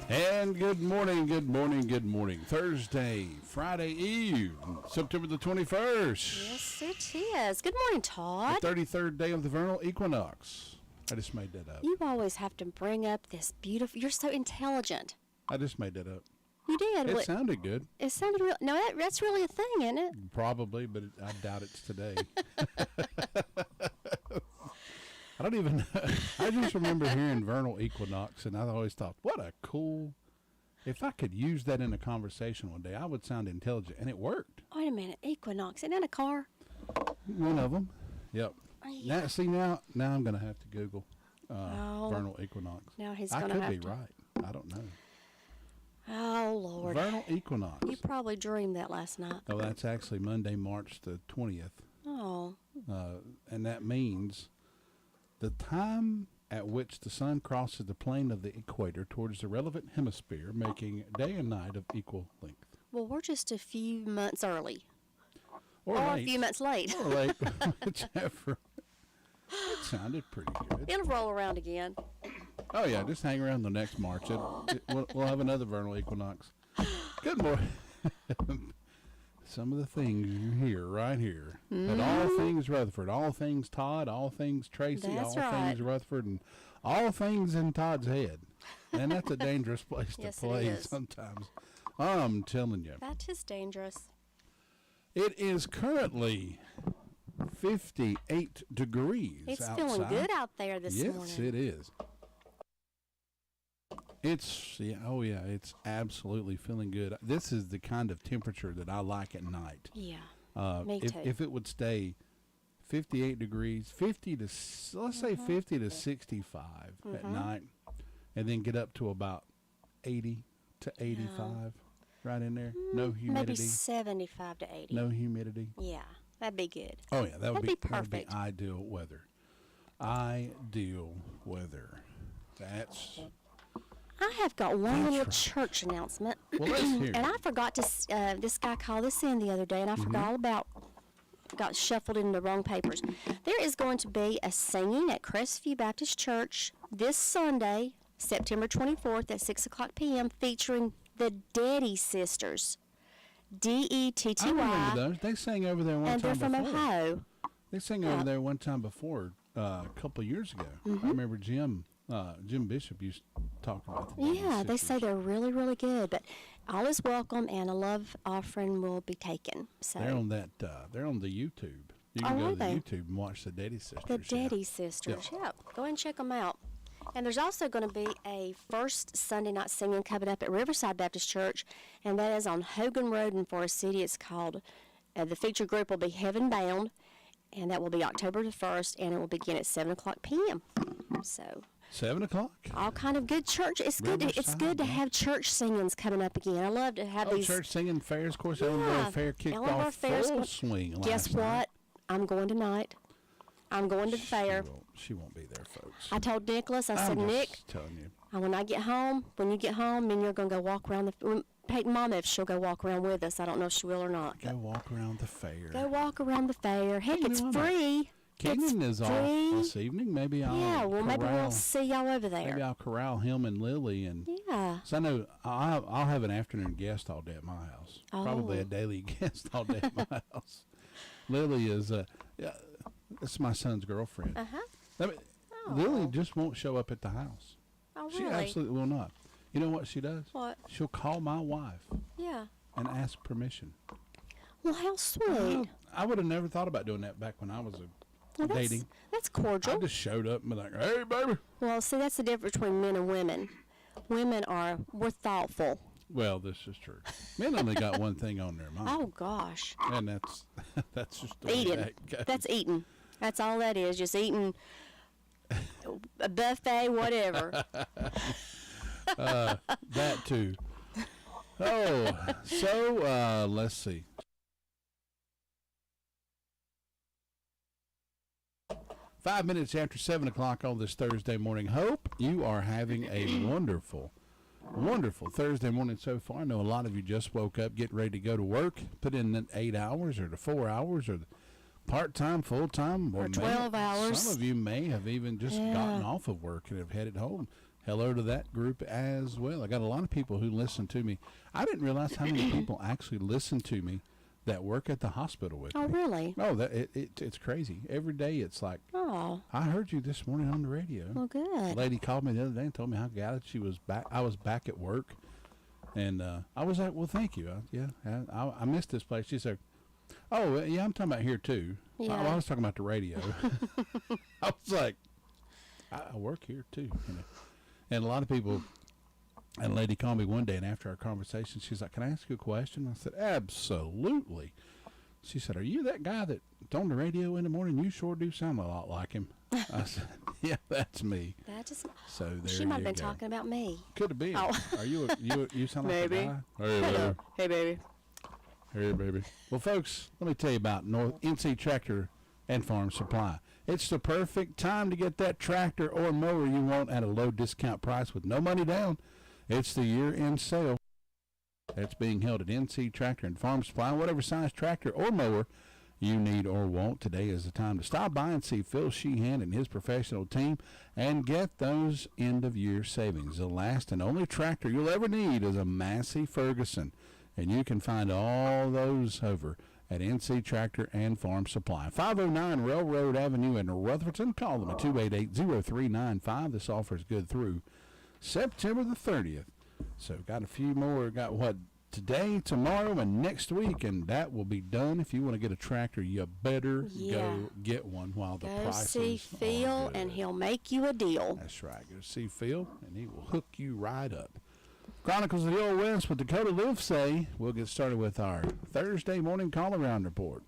And good morning. Thursday, Friday Eve, September the 21st. Yes, it is. Good morning, Todd. The 33rd day of the vernal equinox. I just made that up. You always have to bring up this beautiful... You're so intelligent. I just made that up. You did. It sounded good. It sounded real... No, that's really a thing, isn't it? Probably, but I doubt it's today. I don't even know. I just remember hearing vernal equinox, and I always thought, what a cool... If I could use that in a conversation one day, I would sound intelligent, and it worked. Wait a minute. Equinox. Isn't that a car? One of them. Yep. Yeah. Now I'm going to have to Google vernal equinox. Now he's going to have to. I could be right. I don't know. Oh, Lord. Vernal equinox. You probably dreamed that last night. Oh, that's actually Monday, March the 20th. Oh. And that means the time at which the sun crosses the plane of the equator towards the relevant hemisphere, making day and night of equal length. Well, we're just a few months early. Or a few months late. Or late, whichever. It sounded pretty good. It'll roll around again. Oh, yeah, just hang around the next March. We'll have another vernal equinox. Good morning. Some of the things you hear right here. At All Things Rutherford, all things Todd, all things Tracy, that's all right. things Rutherford, and all things in Todd's head. And that's a dangerous place to Yes, play it is. sometimes. I'm telling you. That is dangerous. It is currently 58 degrees It's outside. feeling good out there this morning. Yes, it is. It's absolutely feeling good. This is the kind of temperature that I like at night. Yeah, me if, too. If it would stay 58 degrees, 50 to, let's say 50 to 65 at night, and then get up to about 80 to 85, right in there. No humidity. Maybe 75 to 80. No humidity. Yeah, that'd be good. Oh, yeah, That'd be perfect. That'd be ideal weather. Ideal weather. That's... I have got one little church announcement. Well, let's hear it. And I forgot to, this guy called us in the other day, and I forgot all about, got shuffled in the wrong papers. There is going to be a singing at Crestview Baptist Church this Sunday, September 24th at 6 o'clock p.m., featuring the Deddy Sisters. Detty. I remember those. They sang over there one and time they're from before. Ohio. They sang over there one time before, a couple of years ago. I remember Jim Bishop used to talk about the Deddy Yeah, they Sisters. say they're really, really good. But all is welcome, and a love offering will be taken. So They're on that. They're on the YouTube. You can go to the YouTube and watch the Deddy Sisters. the Deddy Sisters. Yeah. Yeah, go ahead and check them out. And there's also going to be a first Sunday night singing coming up at Riverside Baptist Church, and that is on Hogan Road in Forest City. It's called, the feature group will be Heaven Bound, and that will be October the 1st, and it will begin at 7 o'clock p.m. So 7 o'clock. all kind of good church. It's good. It's good to have church singings coming up again. I love to have these Church singing fairs. Of course, Yeah. Eleanor Fair kicked Eleanor off Fair's full going- swing last Guess night. what? I'm going tonight. I'm going to the fair. She won't be there, folks. I told Nicholas, I said, I'm Nick, just telling you. when you get home, and you're going to go walk around Peyton Mama, if she'll go walk around with us. I don't know if she will or not. Go walk around the fair. Go walk around the fair. Heck, Hey, it's Mama. free. Keegan It's is off free. this evening. Maybe I'll Maybe we'll see y'all over there. Maybe I'll corral him and Lily, and Yeah. so I know I'll have an afternoon guest all day at my house. Oh. Probably a daily guest all day at my house. Lily is it's my son's girlfriend. Lily just won't show up at the house. Oh, She really? absolutely will not. You know what she does? What? She'll call my wife Yeah. and ask permission. Well, how sweet. I would have never thought about doing that back when I was Well, dating. That's I cordial. just showed up and be like, "Hey, baby." Well, see, that's the difference between men and women. We're thoughtful. Well, this is true. Men only got one thing on their mind. Oh, gosh. And that's just the way Eating. that goes. That's eating. That's all that is. Just eating a buffet, whatever. That too. Oh, so let's see. 5 minutes after 7 o'clock on this Thursday morning. Hope you are having a wonderful Thursday morning so far. I know a lot of you just woke up, getting ready to go to work, put in the 8 hours or the 4 hours or the part-time, full-time. Or 12 hours. Some of you may have even just gotten off of work and have headed home. hello to that group as well. I got a lot of people who listen to me. I didn't realize how many people actually listen to me that work at the hospital with me. Oh, really? Oh, it's crazy. Every day it's like, Oh. I heard you this morning on the radio. Well, good. A lady called me the other day and told me how glad she was back. I was back at work. And I was like, well, thank you. I missed this place. She said, oh, yeah, I'm talking about here, too. Yeah. I was talking about the radio. I was like, I work here, too. You know? And a lot of people, and a lady called me one day, and after our conversation, she's like, can I ask you a question? I said, absolutely. She said, are you that guy that's on the radio in the morning? You sure do sound a lot like him. I said, yeah, that's me. That just. So there She might have been talking about me. Could have been. Oh. Are you sound like Maybe. a guy? Hello. Hey, baby. Hey, baby. Well, folks, let me tell you about NC Tractor and Farm Supply. It's the perfect time to get that tractor or mower you want at a low discount price with no money down. It's the year-end sale that's being held at NC Tractor and Farm Supply. Whatever size tractor or mower you need or want, today is the time to stop by and see Phil Sheehan and his professional team and get those end-of-year savings. The last and only tractor you'll ever need is a Massey Ferguson, and you can find all those over at NC Tractor and Farm Supply. 509 Railroad Avenue in Rutherford. Call them at 288-0395. This offer is good through September the 30th. So got a few more. Got what? Today, tomorrow, and next week, and that will be done. If you want to get a tractor, you better go get one while the prices see Phil, and he'll make you a deal. That's right. Go see Phil, and he will hook you right up. Chronicles of the Old West with Dakota Livesay. We'll get started with our Thursday morning call-around report.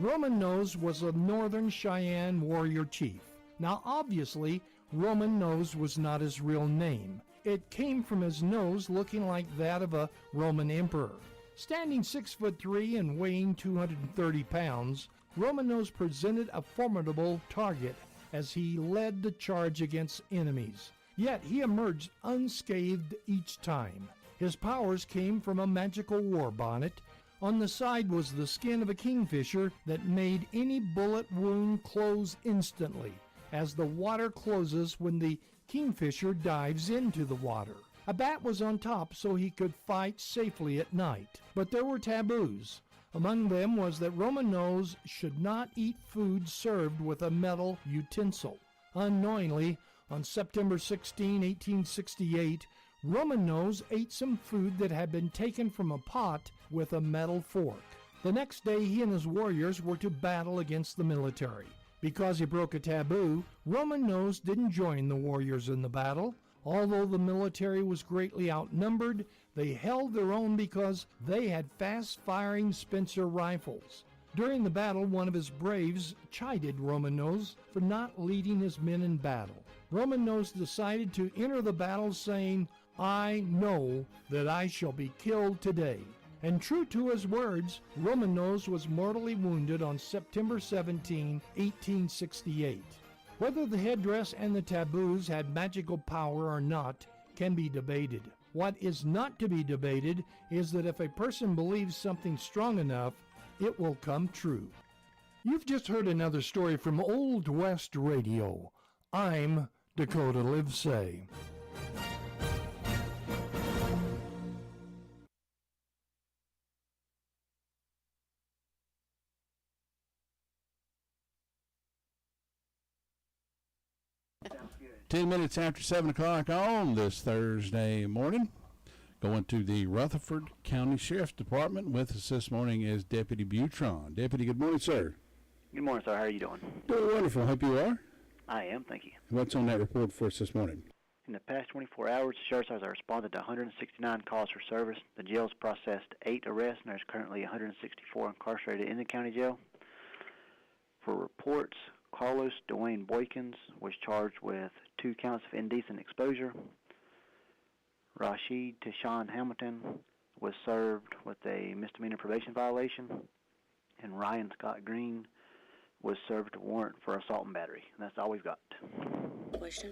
Roman Nose was a Northern Cheyenne warrior chief. Now, obviously, Roman Nose was not his real name. It came from his nose looking like that of a Roman emperor. Standing 6'3" and weighing 230 pounds, Roman Nose presented a formidable target as he led the charge against enemies. Yet he emerged unscathed each time. His powers came from a magical war bonnet. On the side was the skin of a kingfisher that made any bullet wound close instantly, as the water closes when the kingfisher dives into the water. A bat was on top so he could fight safely at night. But there were taboos. Among them was that Roman Nose should not eat food served with a metal utensil. Unknowingly, on September 16, 1868, Roman Nose ate some food that had been taken from a pot with a metal fork. The next day, he and his warriors were to battle against the military. Because he broke a taboo, Roman Nose didn't join the warriors in the battle. Although the military was greatly outnumbered, they held their own because they had fast-firing Spencer rifles. During the battle, one of his braves chided Roman Nose for not leading his men in battle. Roman Nose decided to enter the battle saying, "I know that I shall be killed today." And true to his words, Roman Nose was mortally wounded on September 17, 1868. Whether the headdress and the taboos had magical power or not can be debated. What is not to be debated is that if a person believes something strong enough, it will come true. You've just heard another story from Old West Radio. I'm Dakota Livesay. Ten minutes after 7 o'clock on this Thursday morning. Going to the Rutherford County Sheriff's Department. With us this morning is Deputy Butron. Deputy, good morning, sir. Good morning, sir. How are you doing? Doing wonderful. Hope you are. I am, thank you. What's on that report for us this morning? In the past 24 hours, the Sheriff's Office has responded to 169 calls for service. The jail's processed 8 arrests, and there's currently 164 incarcerated in the county jail. For reports, Carlos Dwayne Boykins was charged with 2 counts of indecent exposure. Rashid Tashawn Hamilton was served with a misdemeanor probation violation. And Ryan Scott Green was served a warrant for assault and battery. And that's all we've got. Question?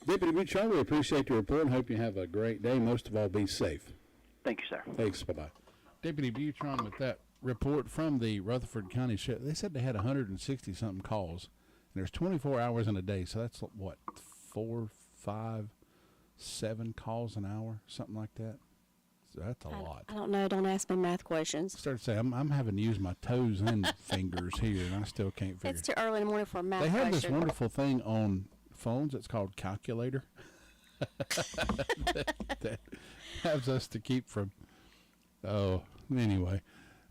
Deputy Butron, we appreciate your report and hope you have a great day. Most of all, be safe. Thank you, sir. Thanks. Bye-bye. Deputy Butron with that report from the Rutherford County Sheriff. They said they had 160-something calls, and there's 24 hours in a day, so that's, what, 4, 5, 7 calls an hour, something like that? So that's a lot. I don't know. Don't ask me math questions. Start to say, I'm having to use my toes and fingers here, and I still can't figure It's too early in the morning for a math They have question. this wonderful thing on phones. It's called calculator. that has us to keep from. Oh, anyway.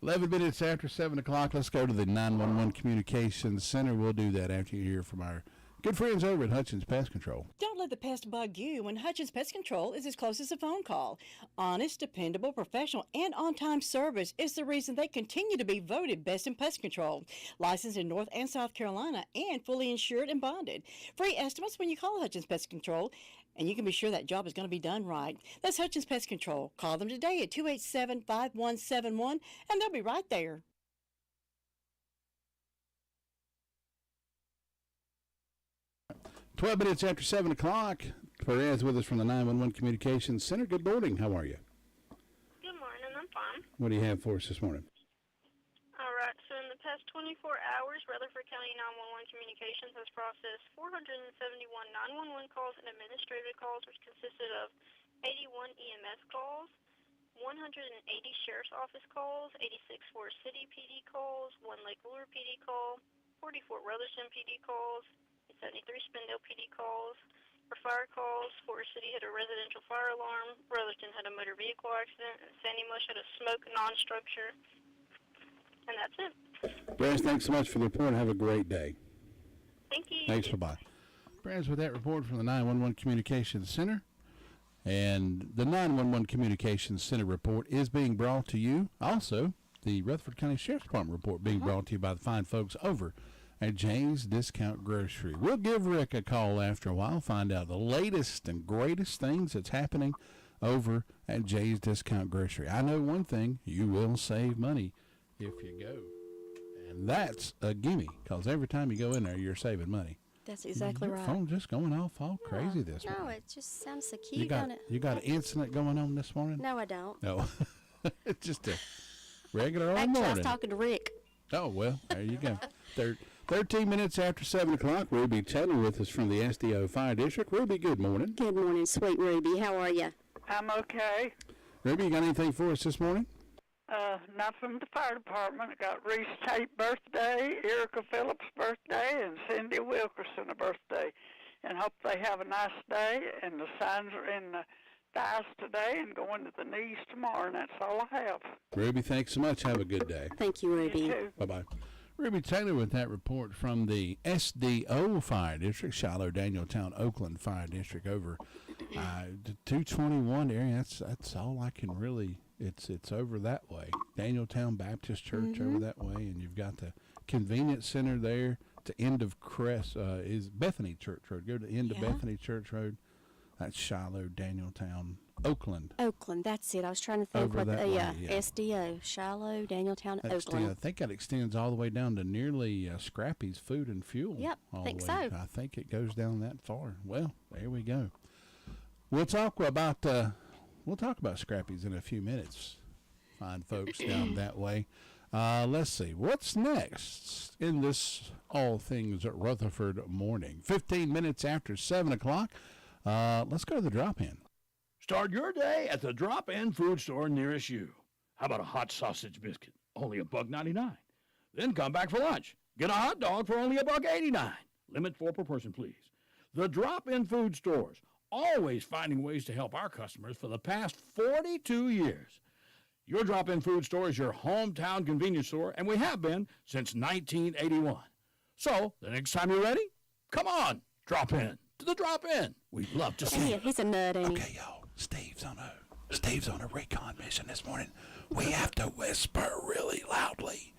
11 minutes after 7 o'clock. Let's go to the 911 Communications Center. We'll do that after you hear from our good friends over at Hutchins Pest Control. Don't let the pest bug you when Hutchins Pest Control is as close as a phone call. Honest, dependable, professional, and on-time service is the reason they continue to be voted best in pest control. Licensed in North and South Carolina and fully insured and bonded. Free estimates when you call Hutchins Pest Control, and you can be sure that job is going to be done right. That's Hutchins Pest Control. Call them today at 287-5171, and they'll be right there. 12 minutes after 7 o'clock. Perez with us from the 911 Communications Center. Good morning. How are you? Good morning, I'm fine. What do you have for us this morning? All right, so in the past 24 hours, Rutherford County 911 Communications has processed 471 911 calls and administrative calls, which consisted of 81 EMS calls, 180 Sheriff's Office calls, 86 Forest City PD calls, 1 Lake Lure PD call, 44 Rutherson PD calls, 73 Spindale PD calls. For fire calls, Forest City had a residential fire alarm, Rutherton had a motor vehicle accident, and Sandy Mush had a smoke non-structure. And that's it. Perez, thanks so much for the report. Have a great day. Thank you. Thanks. Bye-bye. Perez with that report from the 911 Communications Center. And the 911 Communications Center report is being brought to you. Also, the Rutherford County Sheriff's Department report being brought to you by the fine folks over at Jay's Discount Grocery. We'll give Rick a call after a while, find out the latest and greatest things that's happening over at Jay's Discount Grocery. I know one thing, you will save money if you go. And that's a gimme, because every time you go in there, you're saving money. That's exactly Your right. phone's just going off all crazy this No, morning. it just sounds so cute, don't it? You got an incident going on this morning? No, I don't. No. It's just a regular old Actually, I morning. was talking to Rick. Oh, well, there you go. 13 minutes after 7 o'clock, Ruby Taylor with us from the SDO Fire District. Ruby, good morning. Good morning, sweet Ruby. How are you? I'm okay. Ruby, you got anything for us this morning? Not from the fire department. I got Reese Tate birthday, Erica Phillips birthday, and Cindy Wilkerson a birthday. And hope they have a nice day. And the signs are in the thighs today and going to the knees tomorrow. And that's all I have. Ruby, thanks so much. Have a good day. Thank you, Ruby. You too. Bye-bye. Ruby Taylor with that report from the SDO Fire District, Shiloh, Danieltown, Oakland Fire District over the 221 area. That's all I can really. It's over that way. Danieltown Baptist Church over that way, and you've got the convenience center there. To end of Crest is Bethany Church Road. Go to the end of Bethany Church Road. That's Shiloh, Danieltown, Oakland. Oakland, that's it. I was trying to think Over what that the way, yeah. SDO, Shiloh, Danieltown, I Oakland. think that extends all the way down to nearly Scrappy's Food and Fuel. Yep, all think the way. so. I think it goes down that far. Well, there we go. We'll talk about Scrappy's in a few minutes. Fine folks down that way. Let's see. What's next in this All Things Rutherford morning? 15 minutes after 7 o'clock. Let's go to the drop-in. Start your day at the drop-in food store nearest you. How about a hot sausage biscuit? Only $1.99. Then come back for lunch. Get a hot dog for only $1.89. Limit 4 per person, please. The drop-in food stores, always finding ways to help our customers for the past 42 years. Your drop-in food store is your hometown convenience store, and we have been since 1981. So, the next time you're ready, come on, drop in to the drop-in. We'd love to see you. He's a nut, ain't he? Okay, y'all. Steve's on a recon mission this morning. We have to whisper really loudly.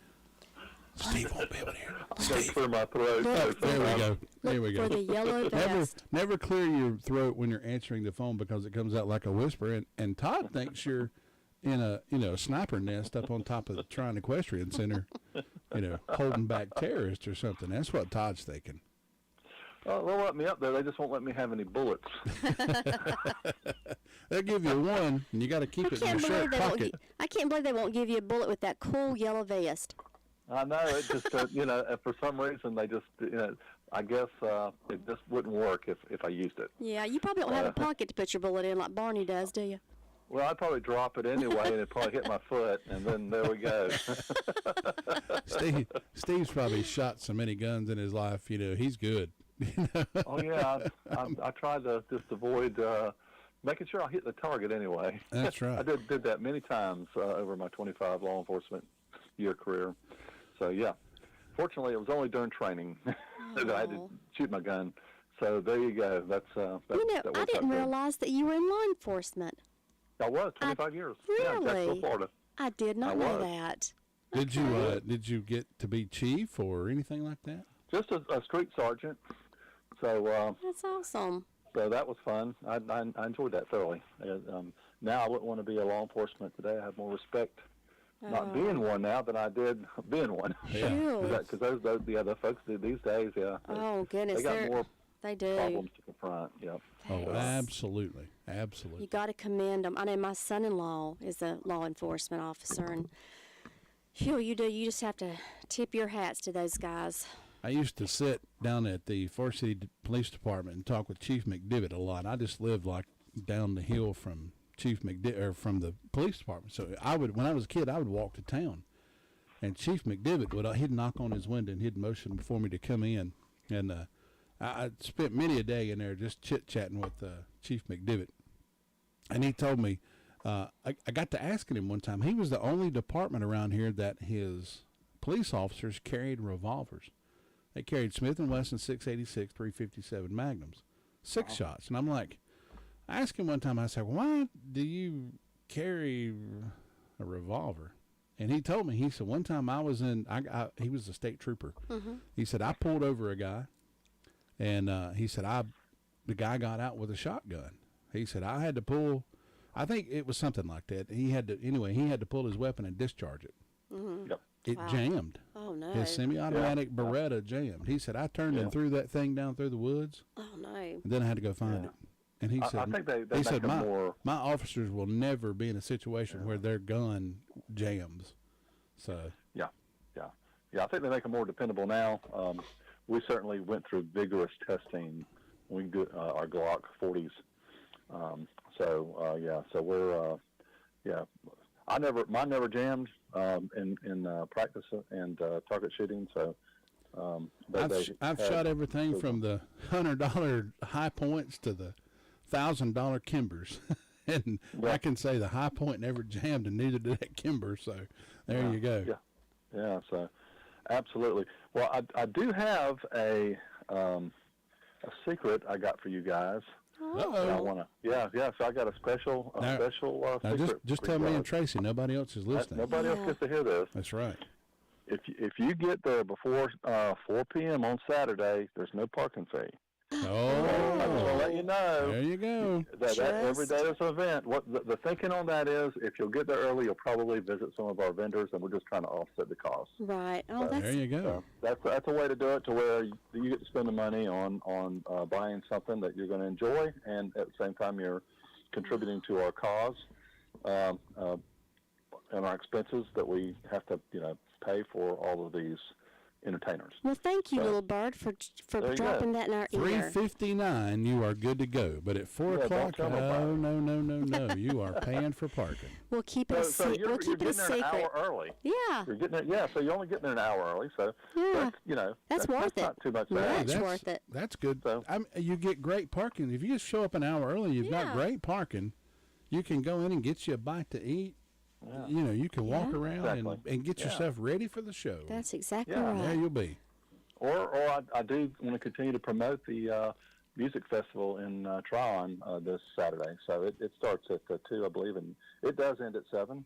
Steve won't be able to hear. Steve. Clear my throat. Oh, there we go. There we go. For the yellow vest. Never clear your throat when you're answering the phone because it comes out like a whisper. And Todd thinks you're in a sniper nest up on top of the Trine Equestrian Center, holding back terrorists or something. That's what Todd's thinking. They'll let me up there. They just won't let me have any bullets. They'll give you one, and you got to keep it in your shirt pocket. I can't believe they won't give you a bullet with that cool yellow vest. I know. It just, for some reason, they just, I guess it just wouldn't work if I used it. Yeah, you probably don't have a pocket to put your bullet in like Barney does, do you? Well, I'd probably drop it anyway, and it'd probably hit my foot, and then there we go. Steve's probably shot so many guns in his life. He's good. Oh yeah, I tried to just avoid making sure I hit the target anyway. That's right. I did that many times over my 25 law enforcement year career. So yeah, fortunately it was only during training that I had to shoot my gun. So there you go. That's I didn't realize that you were in law enforcement. I was 25 years. Really? Yeah, in Jacksonville, Florida. I did not know that. Did you get to be chief or anything like that? Just a street sergeant. So that's awesome. So that was fun. I enjoyed that thoroughly. Now I wouldn't want to be a law enforcement today. I have more respect not being one now than I did being one. Yeah. Because those folks these days, yeah. Oh goodness, they got more problems to confront. Yeah. Oh, absolutely. You got to commend them. I know my son-in-law is a law enforcement officer, and you just have to tip your hats to those guys. I used to sit down at the Forest City Police Department and talk with Chief McDivitt a lot. I just lived like down the hill from Chief McDivitt, or from the police department. So when I was a kid, I would walk to town, and Chief McDivitt he'd knock on his window and he'd motion for me to come in, and I spent many a day in there just chit-chatting with Chief McDivitt. And he told me, I got to asking him one time, he was the only department around here that his police officers carried revolvers. They carried Smith & Wesson 686 357 Magnums, 6 shots. And I'm like, I asked him one time, I said, why do you carry a revolver? And he told me, he said, one time I was he was a state trooper. Mm-hmm. He said, I pulled over a guy, and he said, the guy got out with a shotgun. He said, I had to pull, I think it was something like that. He had to pull his weapon and discharge it. Mm-hmm. Yep. It jammed. Oh, no. His semi-automatic Beretta jammed. He said, I turned and threw that thing down through the woods. Oh, no. And then I had to go find it. And he said, I think they my officers will never be in a situation where their gun jams. So. Yeah. I think they make them more dependable now. We certainly went through vigorous testing when we got our Glock 40s. So we're, mine never jammed in practice and target shooting. So I've shot everything from the $100 high points to the $1,000 Kimbers, and I can say the high point never jammed, and neither did that Kimber. So there you go. Yeah. So absolutely. Well, I do have a secret I got for you guys. I want to. So I got a special secret. Just tell me and Tracy. Nobody else is listening. Nobody else gets to hear this. That's right. If you get there before 4 p.m. on Saturday, there's no parking fee. Oh, I just want to let you know. There you go. That every day is an event. What the thinking on that is, if you'll get there early, you'll probably visit some of our vendors, and we're just trying to offset the cost. Right. Oh, there you go. So that's a way to do it, to where you get to spend the money on buying something that you're going to enjoy, and at the same time you're contributing to our cause and our expenses that we have to pay for all of these entertainers. Well, thank you, little bird, for dropping that in our ear. $3.59, you are good to go. But at 4 o'clock, no, you are paying for parking. We'll keep it a secret. We'll keep it a secret. An hour early. Yeah. You're getting so you're only getting there an hour early. So that's worth it. Not too much. That's worth it. That's good. So, you get great parking. If you just show up an hour early, you've got great parking. You can go in and get you a bite to eat. Yeah. You can walk around and get yourself ready for the show. That's exactly right. There you'll be. Or I do want to continue to promote the music festival in Tryon this Saturday. So it starts at 2, I believe, and it does end at 7.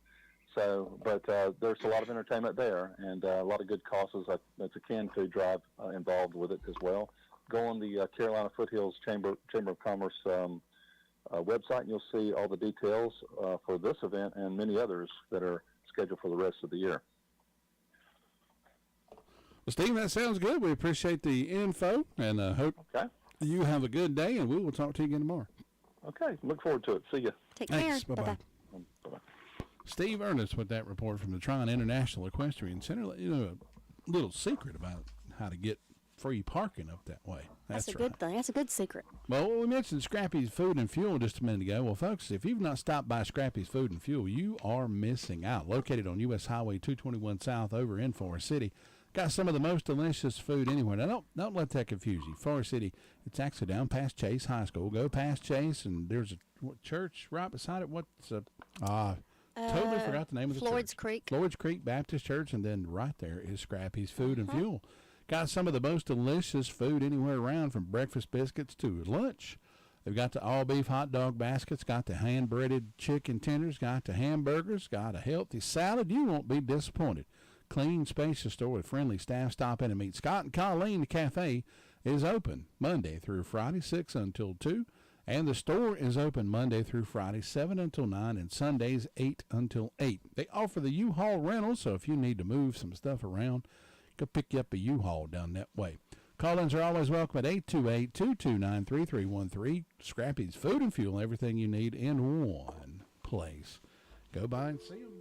So, but there's a lot of entertainment there, and a lot of good causes. There's a canned food drive involved with it as well. Go on the Carolina Foothills Chamber of Commerce website, and you'll see all the details for this event and many others that are scheduled for the rest of the year. Well, Steve, that sounds good. We appreciate the info, and hope you have a good day, and we will talk to you again tomorrow. Okay. Look forward to it. See you. Take Thanks. care. Bye-bye. Bye-bye. Steve Ernest with that report from the Tryon International Equestrian Center. You know, a little secret about how to get free parking up that way. That's a good thing. That's a good secret. Well, we mentioned Scrappy's Food and Fuel just a minute ago. Well, folks, if you've not stopped by Scrappy's Food and Fuel, you are missing out. Located on U.S. Highway 221 South over in Forest City. Got some of the most delicious food anywhere. Now, don't let that confuse you. Forest City, it's actually down past Chase High School. Go past Chase, and there's a church right beside it. Totally forgot the name of the Floyd's church. Creek. Floyd's Creek Baptist Church, and then right there is Scrappy's Food and Fuel. Got some of the most delicious food anywhere around, from breakfast biscuits to lunch. They've got the all-beef hot dog baskets, got the hand-breaded chicken tenders, got the hamburgers, got a healthy salad. You won't be disappointed. Clean, spacious store with friendly staff. Stop in and meet Scott and Colleen. The cafe is open Monday through Friday, 6 until 2. And the store is open Monday through Friday, 7 until 9, and Sundays, 8 until 8. They offer the U-Haul rental, so if you need to move some stuff around, go pick you up a U-Haul down that way. Call-ins are always welcome at 828-229-3313. Scrappy's Food and Fuel, everything you need in one place. Go by and see them.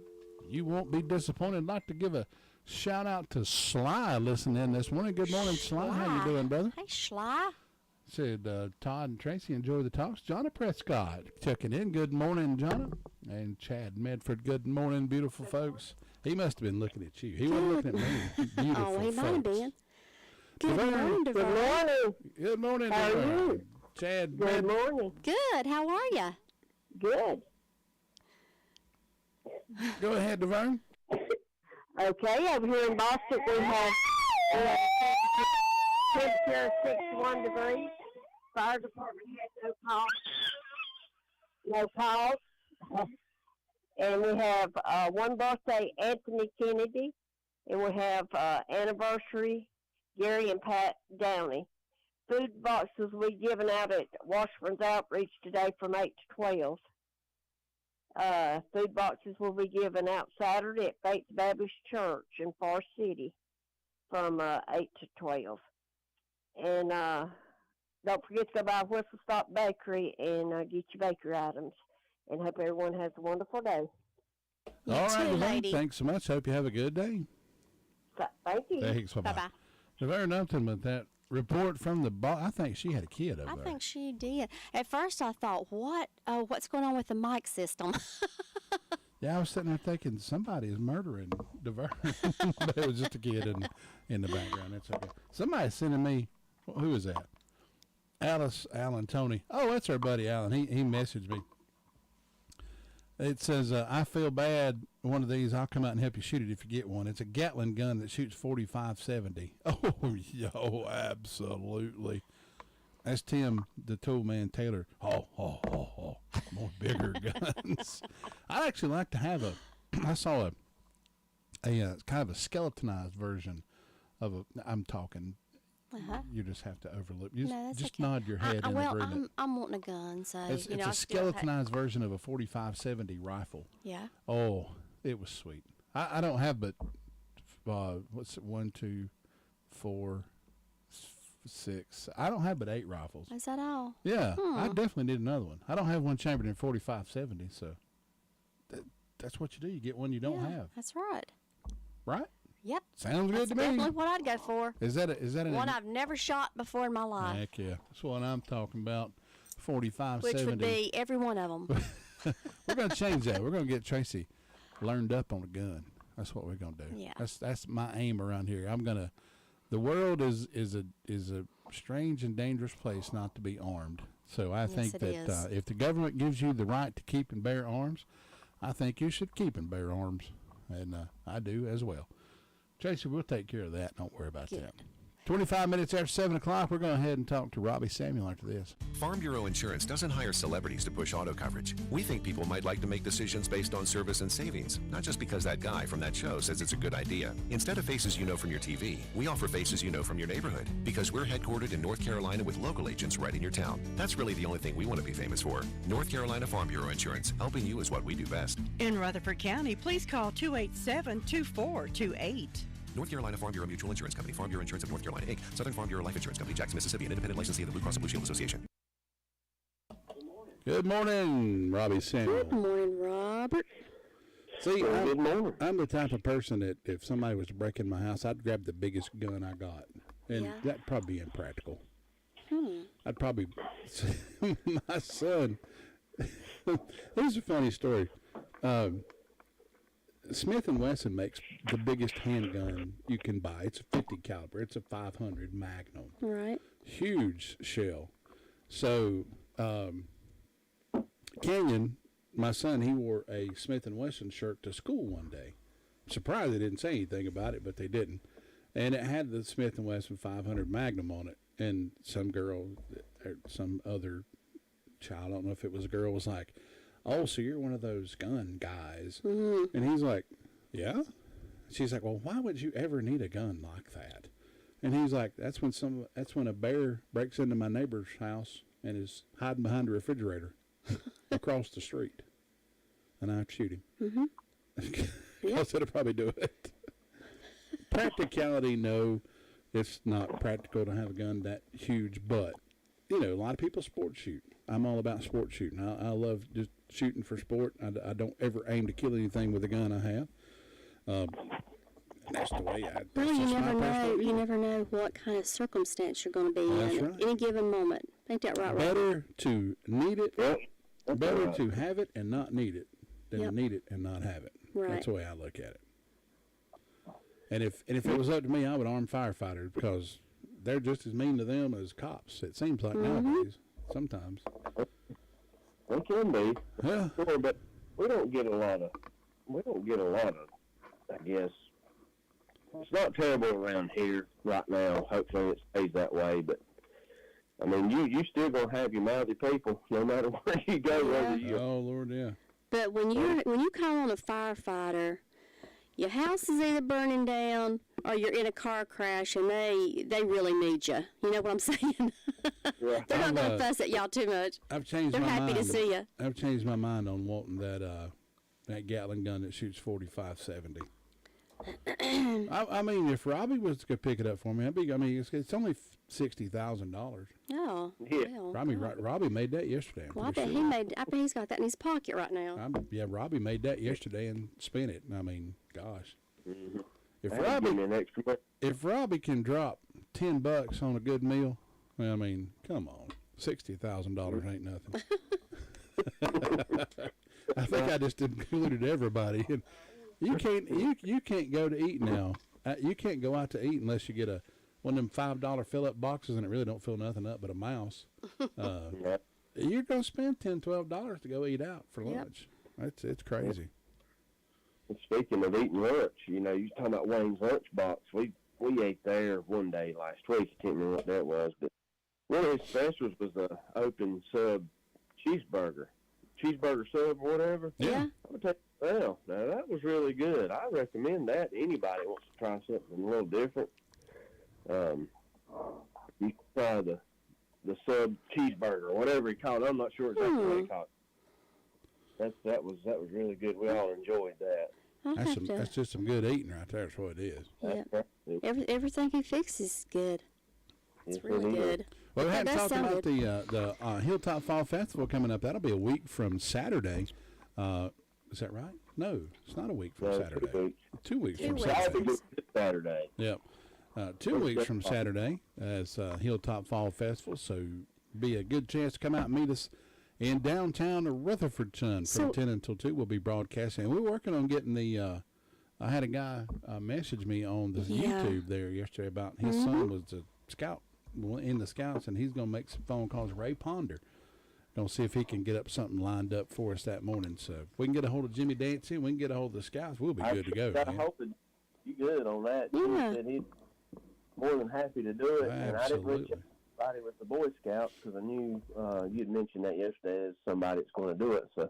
You won't be disappointed. I'd like to give a shout-out to Sly listening in this morning. Good morning, Sly. How you doing, brother? Hey, Sly. Said Todd and Tracy enjoy the talks. Johnny Prescott checking in. Good morning, Johnny. And Chad Medford. Good morning, beautiful folks. He must have been looking at you. He wasn't looking at me. Beautiful he might have folks. been. Good morning, Good Devon. morning. Good morning, How are Devon. you? Chad Good morning. Good. How are you? Good. Go ahead, Devon. Okay, over here in Boston we have temperature of 61 degrees. Fire department had no calls. And we have one birthday, Anthony Kennedy, and we have anniversary, Gary and Pat Downey. Food boxes we given out at Washburn's Outreach today from 8 to 12. Food boxes will be given out Saturday at Faith Baptist Church in Forest City from 8 to 12. And don't forget to go by Whistle Stop Bakery and get your bakery items. And hope everyone has a wonderful day. You All too, right, Devon. lady. Thanks so much. Hope you have a good day. Thank you. Thanks. Bye-bye. Bye-bye. Devon, nothing but that report from the boss. I think she had a kid over I there. think she did. At first, I thought, what's going on with the mic system? Yeah, I was sitting there thinking somebody is murdering Devon. But it was just a kid in the background. That's okay. Somebody's sending me, who is that? Alice, Alan, Tony. Oh, that's our buddy Alan. He messaged me. It says, I feel bad. One of these, I'll come out and help you shoot it if you get one. It's a Gatling gun that shoots 45-70. Oh, yo, absolutely. That's Tim, the tool man, Taylor. Oh. More bigger guns. I'd actually like to have I saw a kind of a skeletonized version of I'm talking. You just have to overlook. No, that's just okay. nod your head in agreement. I'm wanting a gun, so It's I a still skeletonized version of a 45-70 rifle. Yeah. Oh, it was sweet. I don't have but what's it? 1, 2, 4, 6. I don't have but 8 rifles. Is that all? Yeah, I definitely need another one. I don't have one chambered in 45-70, so that's what you do. You get one you don't have, That's right. right? Yep. Sounds That's good to me. definitely what I'd go for. Is that an One I've never shot before in my life, Heck yeah, that's what I'm talking about. 45-70. which would be every one of them. We're gonna change that. We're gonna get Tracy learned up on a gun. That's what we're gonna do. Yeah. That's my aim around here. The world is a strange and dangerous place not to be armed. So I think it that is. if the government gives you the right to keep and bear arms, I think you should keep and bear arms, and I do as well. Tracy, we'll take care of that. Don't worry about that. 25 minutes after 7 o'clock, we're going to head and talk to Robbie Samuel after this. Farm Bureau Insurance doesn't hire celebrities to push auto coverage. We think people might like to make decisions based on service and savings, not just because that guy from that show says it's a good idea. Instead of faces you know from your TV, we offer faces you know from your neighborhood, because we're headquartered in North Carolina with local agents right in your town. That's really the only thing we want to be famous for. North Carolina Farm Bureau Insurance. Helping you is what we do best. In Rutherford County, please call 287-2428. North Carolina Farm Bureau Mutual Insurance Company. Farm Bureau Insurance of North Carolina, Inc. Southern Farm Bureau Life Insurance Company. Jackson, Mississippi. An independent licensee of the Blue Cross and Blue Shield Association. Good morning, Robbie Samuel. Good morning, Robert. See, I'm the type of person that if somebody was to break in my house, I'd grab the biggest gun I got. And that'd probably be impractical. I'd probably, my son, here's a funny story. Smith & Wesson makes the biggest handgun you can buy. It's a 50 caliber. It's a 500 Magnum. Right. Huge shell. So, Canyon, my son, he wore a Smith & Wesson shirt to school one day. Surprised they didn't say anything about it, but they didn't. And it had the Smith & Wesson 500 Magnum on it. And some girl, or some other child, I don't know if it was a girl, was like, "Oh, so you're one of those gun guys." Mm-hmm. And he's like, "Yeah." She's like, "Well, why would you ever need a gun like that?" And he's like, that's when a bear breaks into my neighbor's house and is hiding behind the refrigerator across the street. And I'd shoot him. Mm-hmm. Because it'll probably do it. Practicality, no. It's not practical to have a gun that huge, but, you know, a lot of people sport shoot. I'm all about sport shooting. I love just shooting for sport. I don't ever aim to kill anything with a gun I have. That's the way I. Well, you never know what kind of circumstance you're going to be in at any given moment. Ain't that right, Robert? Better to need it. Better to have it and not need it than to need it and not have it. Right. That's the way I look at it. And if it was up to me, I would arm firefighters because they're just as mean to them as cops. It seems like nowadays. Sometimes. They can be. Yeah. Sure, but we don't get a lot of. I guess it's not terrible around here right now. Hopefully it stays that way. But I mean, you still gonna have your mouthy people no matter where you go. Whether you. Oh Lord, yeah. But when you call on a firefighter, your house is either burning down or you're in a car crash and they really need you. You know what I'm saying? Yeah. They're not going to fuss at y'all too much. They're happy to see you. I've changed my mind on wanting that Gatling gun that shoots 45-70. I mean, if Robbie was to go pick it up for me, it's only $60,000. Oh, yeah. Well, Robbie made that yesterday. Well, I bet he's got that in his pocket right now. Robbie made that yesterday and spent it. I mean, gosh, Mm-hmm. if Robbie can drop $10 on a good meal, I mean, come on, $60,000 ain't nothing. I think I just included everybody. And you can't go to eat now. You can't go out to eat unless you get one of them $5 fill-up boxes, and it really don't fill nothing up but a mouse. You're gonna spend $10-12 to go eat out for lunch. It's crazy. And speaking of eating lunch, you know, you talking about Wayne's Lunchbox. We ate there one day last week. I can't remember what that was, but one of his specials was the open sub cheeseburger sub or whatever. Yeah. I'm gonna now that was really good. I recommend that to anybody who wants to try something a little different. You can try the sub cheeseburger or whatever he called it. I'm not sure exactly what he called it. That was really good. We all enjoyed that. That's just some good eating right there. That's what it is. Yeah. Everything he fixes is good. It's really good. Well, we hadn't talked about the Hilltop Fall Festival coming up. That'll be a week from Saturday. Is that right? No, it's not a week from Saturday. 2 weeks from Saturday. Yep. 2 weeks from Saturday as Hilltop Fall Festival. So be a good chance to come out and meet us in downtown Rutherford, son, from 10 until 2. We'll be broadcasting. And we're working on getting I had a guy message me on the YouTube there yesterday about his son was a scout in the Scouts, and he's going to make some phone calls. Ray Ponder. Going to see if he can get up something lined up for us that morning. So if we can get a hold of Jimmy Dancy and we can get a hold of the Scouts, we'll be good to go. I hope that you good on that. Yeah. Jimmy said he's more than happy to do it. Absolutely. And I didn't reach anybody with the Boy Scouts because I knew you'd mentioned that yesterday as somebody that's going to do it. So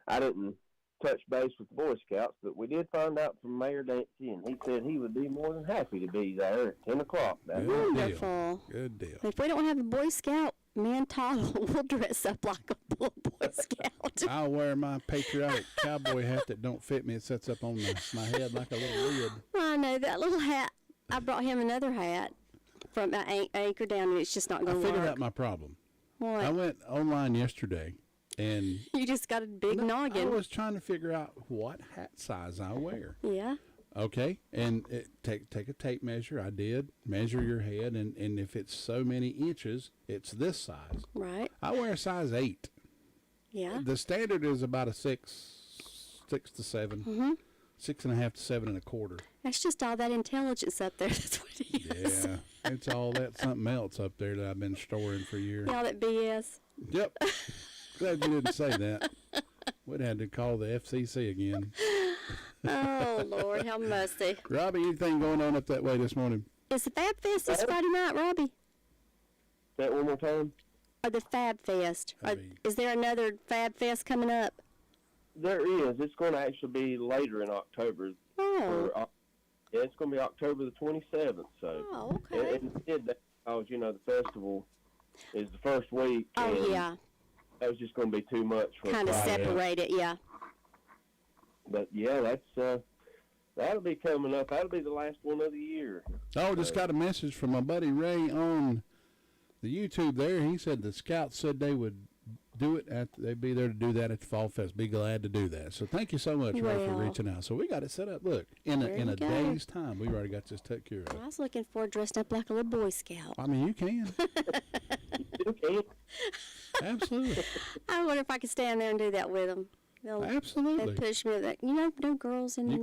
I didn't touch base with the Boy Scouts, but we did find out from Mayor Dancy, and he said he would be more than happy to be there at 10 o'clock. Wonderful. Good deal. If we don't have a Boy Scout me and Todd will dress up like a little Boy Scout. I'll wear my patriotic cowboy hat that don't fit me. It sets up on my head like a little lid. I know that little hat. I brought him another hat from Anchor down, and it's just not going to work. I figured out my problem. What? I went online yesterday, and you just got a big noggin. I was trying to figure out what hat size I wear. Yeah. Okay, and take a tape measure. I did measure your head, and if it's so many inches, it's this size. Right. I wear a size 8. Yeah. The standard is about a 6 to 7, 6.5 to 7.25. That's just all that intelligence up there. That's what it is. Yeah, it's all that something else up there that I've been storing for years. All that BS. Yep. Glad you didn't say that. We'd had to call the FCC again. Oh, Lord, have mercy. Robbie, anything going on up that way this morning? Is the Fab Fest this Friday night, Robbie? Say that one more time. Or the Fab Fest? Is there another Fab Fest coming up? There is. It's going to actually be later in October. Oh. Yeah, it's going to be October the 27th. So. Oh, okay. And did that because, the festival is the first week. Oh, and yeah. That was just going to be too much for kind of separate it, yeah. But, yeah, that'll be coming up. That'll be the last one of the year. Oh, just got a message from my buddy Ray on the YouTube there. He said the Scouts said they would do it they'd be there to do that at the Fall Fest. Be glad to do that. So thank you so much, Ray, for reaching out. So we got it set up. Look, in a day's time, we already got this taken care of. I was looking forward to dressing up like a little Boy Scout. I mean, you can. You can. Absolutely. I wonder if I could stand there and do that with them. Absolutely. They push me. No girls in the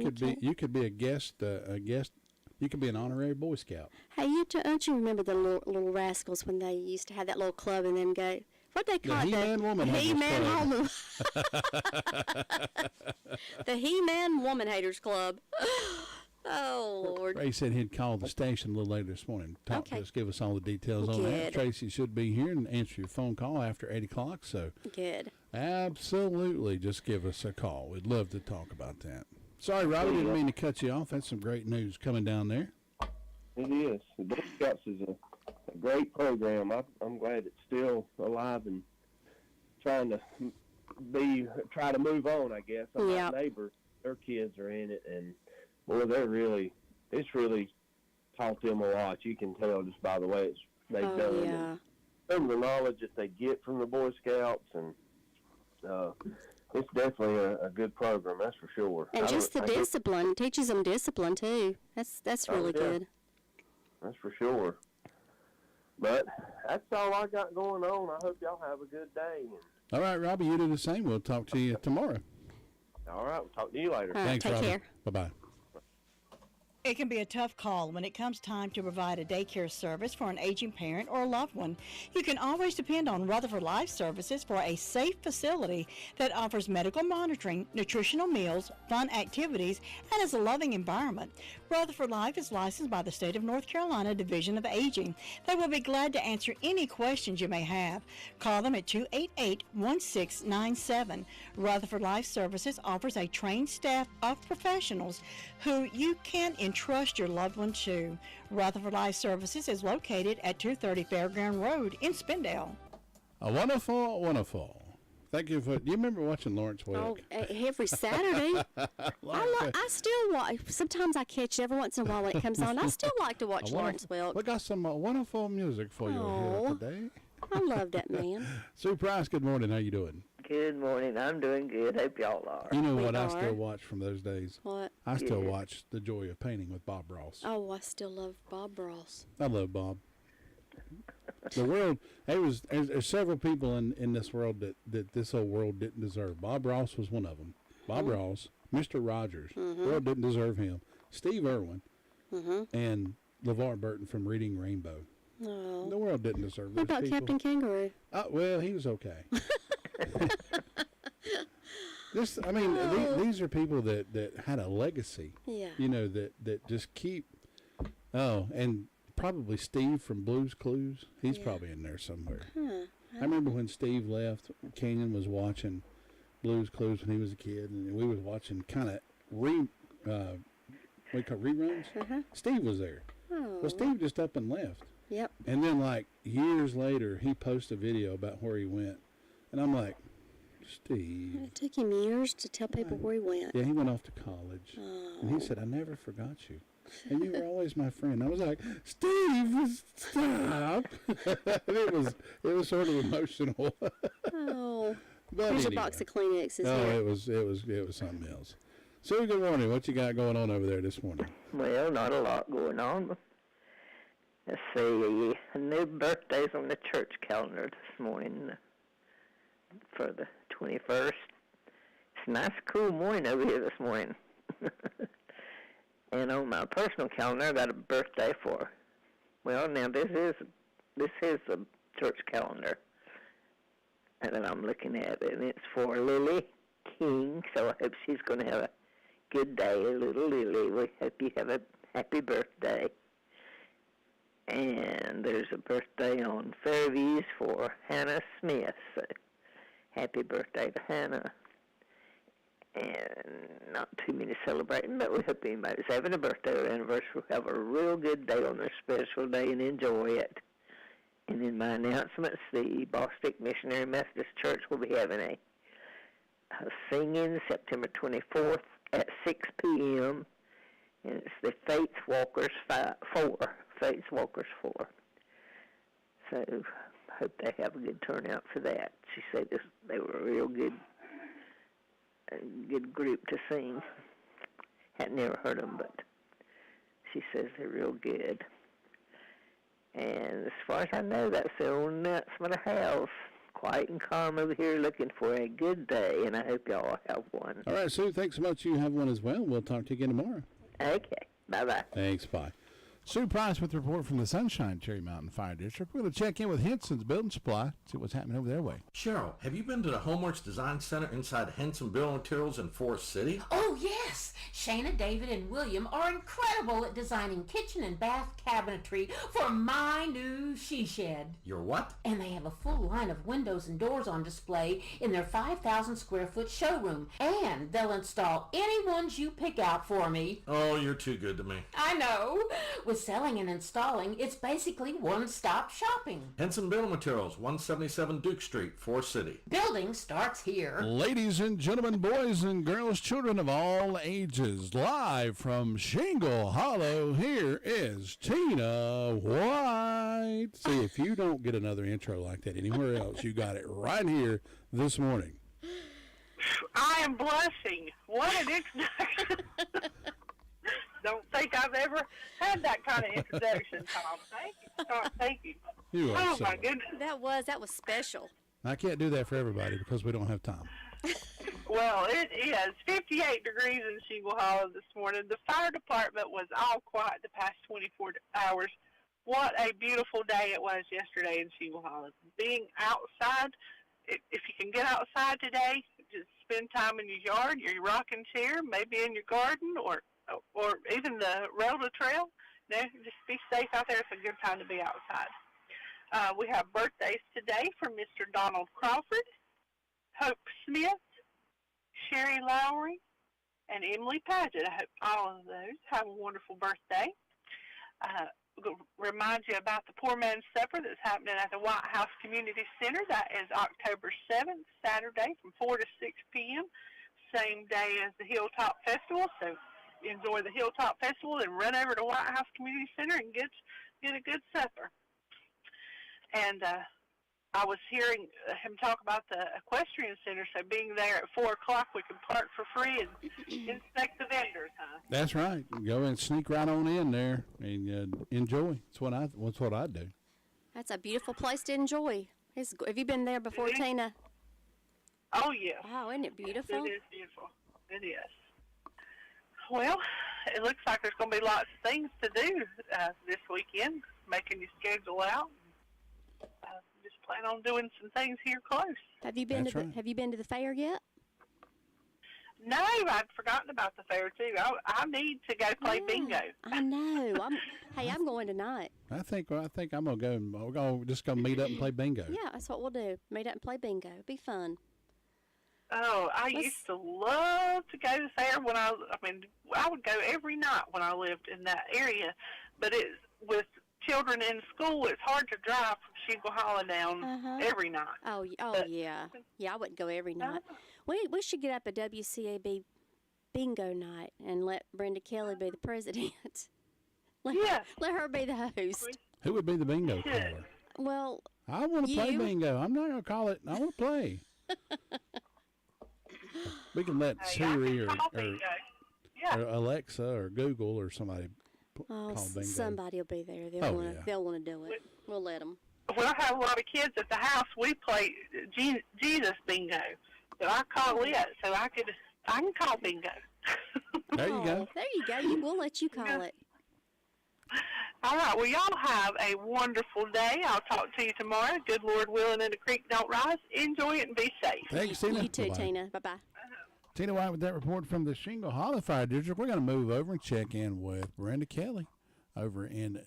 You could be a guest. You could be an honorary Boy Scout. Hey, don't you remember the little rascals when they used to have that little club and then go? What they call it? He-Man Woman Haters Club. The He-Man Woman Haters Club. Oh, Lord. Ray said he'd call the station a little later this morning. Talk to us, give us all the details on that. Tracy should be here and answer your phone call after 8 o'clock. So good. Absolutely. Just give us a call. We'd love to talk about that. Sorry, Robbie, didn't mean to cut you off. That's some great news coming down there. It is. The Boy Scouts is a great program. I'm glad it's still alive and trying to try to move on, I guess. My neighbor, their kids are in it, and boy, it's really taught them a lot. You can tell just by the way they've done it. And some of the knowledge that they get from the Boy Scouts, and it's definitely a good program, that's for sure. And just the discipline teaches them discipline too. That's really good. That's for sure. But that's all I got going on. I hope y'all have a good day. All right, Robbie, you do the same. We'll talk to you tomorrow. All right, we'll talk to you later. Thanks, take Robbie. care. Bye-bye. It can be a tough call when it comes time to provide a daycare service for an aging parent or a loved one. You can always depend on Rutherford Life Services for a safe facility that offers medical monitoring, nutritional meals, fun activities, and is a loving environment. Rutherford Life is licensed by the State of North Carolina Division of Aging. They will be glad to answer any questions you may have. Call them at 288-1697. Rutherford Life Services offers a trained staff of professionals who you can entrust your loved one to. Rutherford Life Services is located at 230 Fairground Road in Spindale. Wonderful. Thank you for. Do you remember watching Lawrence Welk? Oh, every Saturday. I still watch. Sometimes I catch it every once in a while when it comes on. I still like to watch Lawrence Welk. We got some wonderful music for you here today. I love that man. Sue Price, good morning. How you doing? Good morning. I'm doing good. Hope y'all are. You know what I still watch from those days? What? I still watch The Joy of Painting with Bob Ross. Oh, I still love Bob Ross. I love Bob. The world, there's several people in this world that this whole world didn't deserve. Bob Ross was one of them. Bob Ross, Mr. Rogers, the world didn't deserve him. Steve Irwin, and LeVar Burton from Reading Rainbow. Oh. The world didn't deserve those What about people. Captain Kangaroo? Well, he was okay. These are people that had a legacy. Yeah. You know, that just keep. Oh, and probably Steve from Blue's Clues. He's probably in there somewhere. I remember when Steve left, Kenyon was watching Blue's Clues when he was a kid, and we was watching kind of reruns. Steve was there. Oh. Well, Steve just up and left. Yep. And then, like, years later, he posts a video about where he went. And I'm like, Steve. It took him years to tell people where he went. Yeah, he went off to college. Oh. And he said, I never forgot you. And you were always my friend. I was like, Steve, stop. it was sort of emotional. Oh. But Here's anyway. your box of Kleenexes. Oh, it was something else. So good morning. What you got going on over there this morning? Well, not a lot going on. Let's see, a new birthday's on the church calendar this morning for the 21st. It's a nice, cool morning over here this morning. And on my personal calendar, I got a birthday for. Well, now this is a church calendar, and then I'm looking at it, and it's for Lily King. So I hope she's going to have a good day, little Lily. We hope you have a happy birthday. And there's a birthday on Fairviews for Hannah Smith. So happy birthday to Hannah. And not too many celebrating, but we hope anybody's having a birthday or anniversary will have a real good day on their special day and enjoy it. And in my announcements, the Boston Missionary Methodist Church will be having a singing September 24th at 6 p.m. And it's the Faith Walkers 4. Faith Walkers 4. So hope they have a good turnout for that. She said they were a real good group to sing. Had never heard them, but she says they're real good. And as far as I know, that's the only announcement I have. Quiet and calm over here, looking for a good day, and I hope y'all have one. All right, Sue, thanks so much. You have one as well. We'll talk to you again tomorrow. Okay, bye-bye. Thanks, bye. Sue Price with the report from the Sunshine Cherry Mountain Fire District. We're going to check in with Henson's Building Supply, see what's happening over their way. Cheryl, have you been to the Homeworks Design Center inside Henson Building Materials in Forest City? Oh, yes. Shana, David, and William are incredible at designing kitchen and bath cabinetry for my new she shed. Your what? And they have a full line of windows and doors on display in their 5,000 square foot showroom. And they'll install any ones you pick out for me. Oh, you're too good to me. I know. With selling and installing, it's basically one-stop shopping. Henson Building Materials, 177 Duke Street, Forest City. Building starts here. Ladies and gentlemen, boys and girls, children of all ages, live from Shingle Hollow, here is Tina White. See, if you don't get another intro like that anywhere else, you got it right here this morning. I am blushing. What an introduction. Don't think I've ever had that kind of introduction, Tom. Thank you. Tom, thank you. You are Oh, so my goodness. That was special. I can't do that for everybody because we don't have time. Well, it is 58 degrees in Shingle Hollow this morning. The fire department was all quiet the past 24 hours. What a beautiful day it was yesterday in Shingle Hollow. Being outside, if you can get outside today, just spend time in your yard, your rocking chair, maybe in your garden, or even the railroad trail. Just be safe out there. It's a good time to be outside. We have birthdays today for Mr. Donald Crawford, Hope Smith, Sherry Lowry, and Emily Paget. I hope all of those have a wonderful birthday. Remind you about the Poor Man's Supper that's happening at the White House Community Center. That is October 7th, Saturday, from 4 to 6 p.m., same day as the Hilltop Festival. So enjoy the Hilltop Festival and run over to White House Community Center and get a good supper. And I was hearing him talk about the Equestrian Center, so being there at 4 o'clock, we can park for free and inspect the vendors, huh? That's right. Go and sneak right on in there and enjoy. That's what I do. That's a beautiful place to enjoy. Have you been there before, Tina? Oh, yes. Oh, isn't it beautiful? It is beautiful. It is. Well, it looks like there's going to be lots of things to do this weekend, making your schedule out. Just plan on doing some things here close. Have you been Have you been to the fair yet? No, I'd forgotten about the fair too. I need to go play bingo. I know. I'm going tonight. I think I'm gonna go. We're just gonna meet up and play bingo. Yeah, that's what we'll do. Meet up and play bingo. It'll be fun. Oh, I used to love to go to the fair I would go every night when I lived in that area. But with children in school, it's hard to drive from Shingle Hollow down every night. Yeah. Yeah, I wouldn't go every night. We should get up a WCAB bingo night and let Brenda Kelly be the president. Let her be the host. Who would be the bingo caller? Well, I want to play bingo. I'm not going to call it. I want to play. We can let Siri or Alexa or Google or somebody call bingo. Somebody will be there. They'll want to do it. We'll let them. Well, I have a lot of kids at the house. We play Jesus bingo. So I call it, so I can call bingo. There you go. There you go. We'll let you call it. All right. Well, y'all have a wonderful day. I'll talk to you tomorrow. Good Lord willing, and the creek don't rise. Enjoy it and be safe. Thanks, Tina. You too, Bye-bye. Tina. Bye-bye. Tina White with that report from the Shingle Hollow Fire District. We're going to move over and check in with Brenda Kelly over in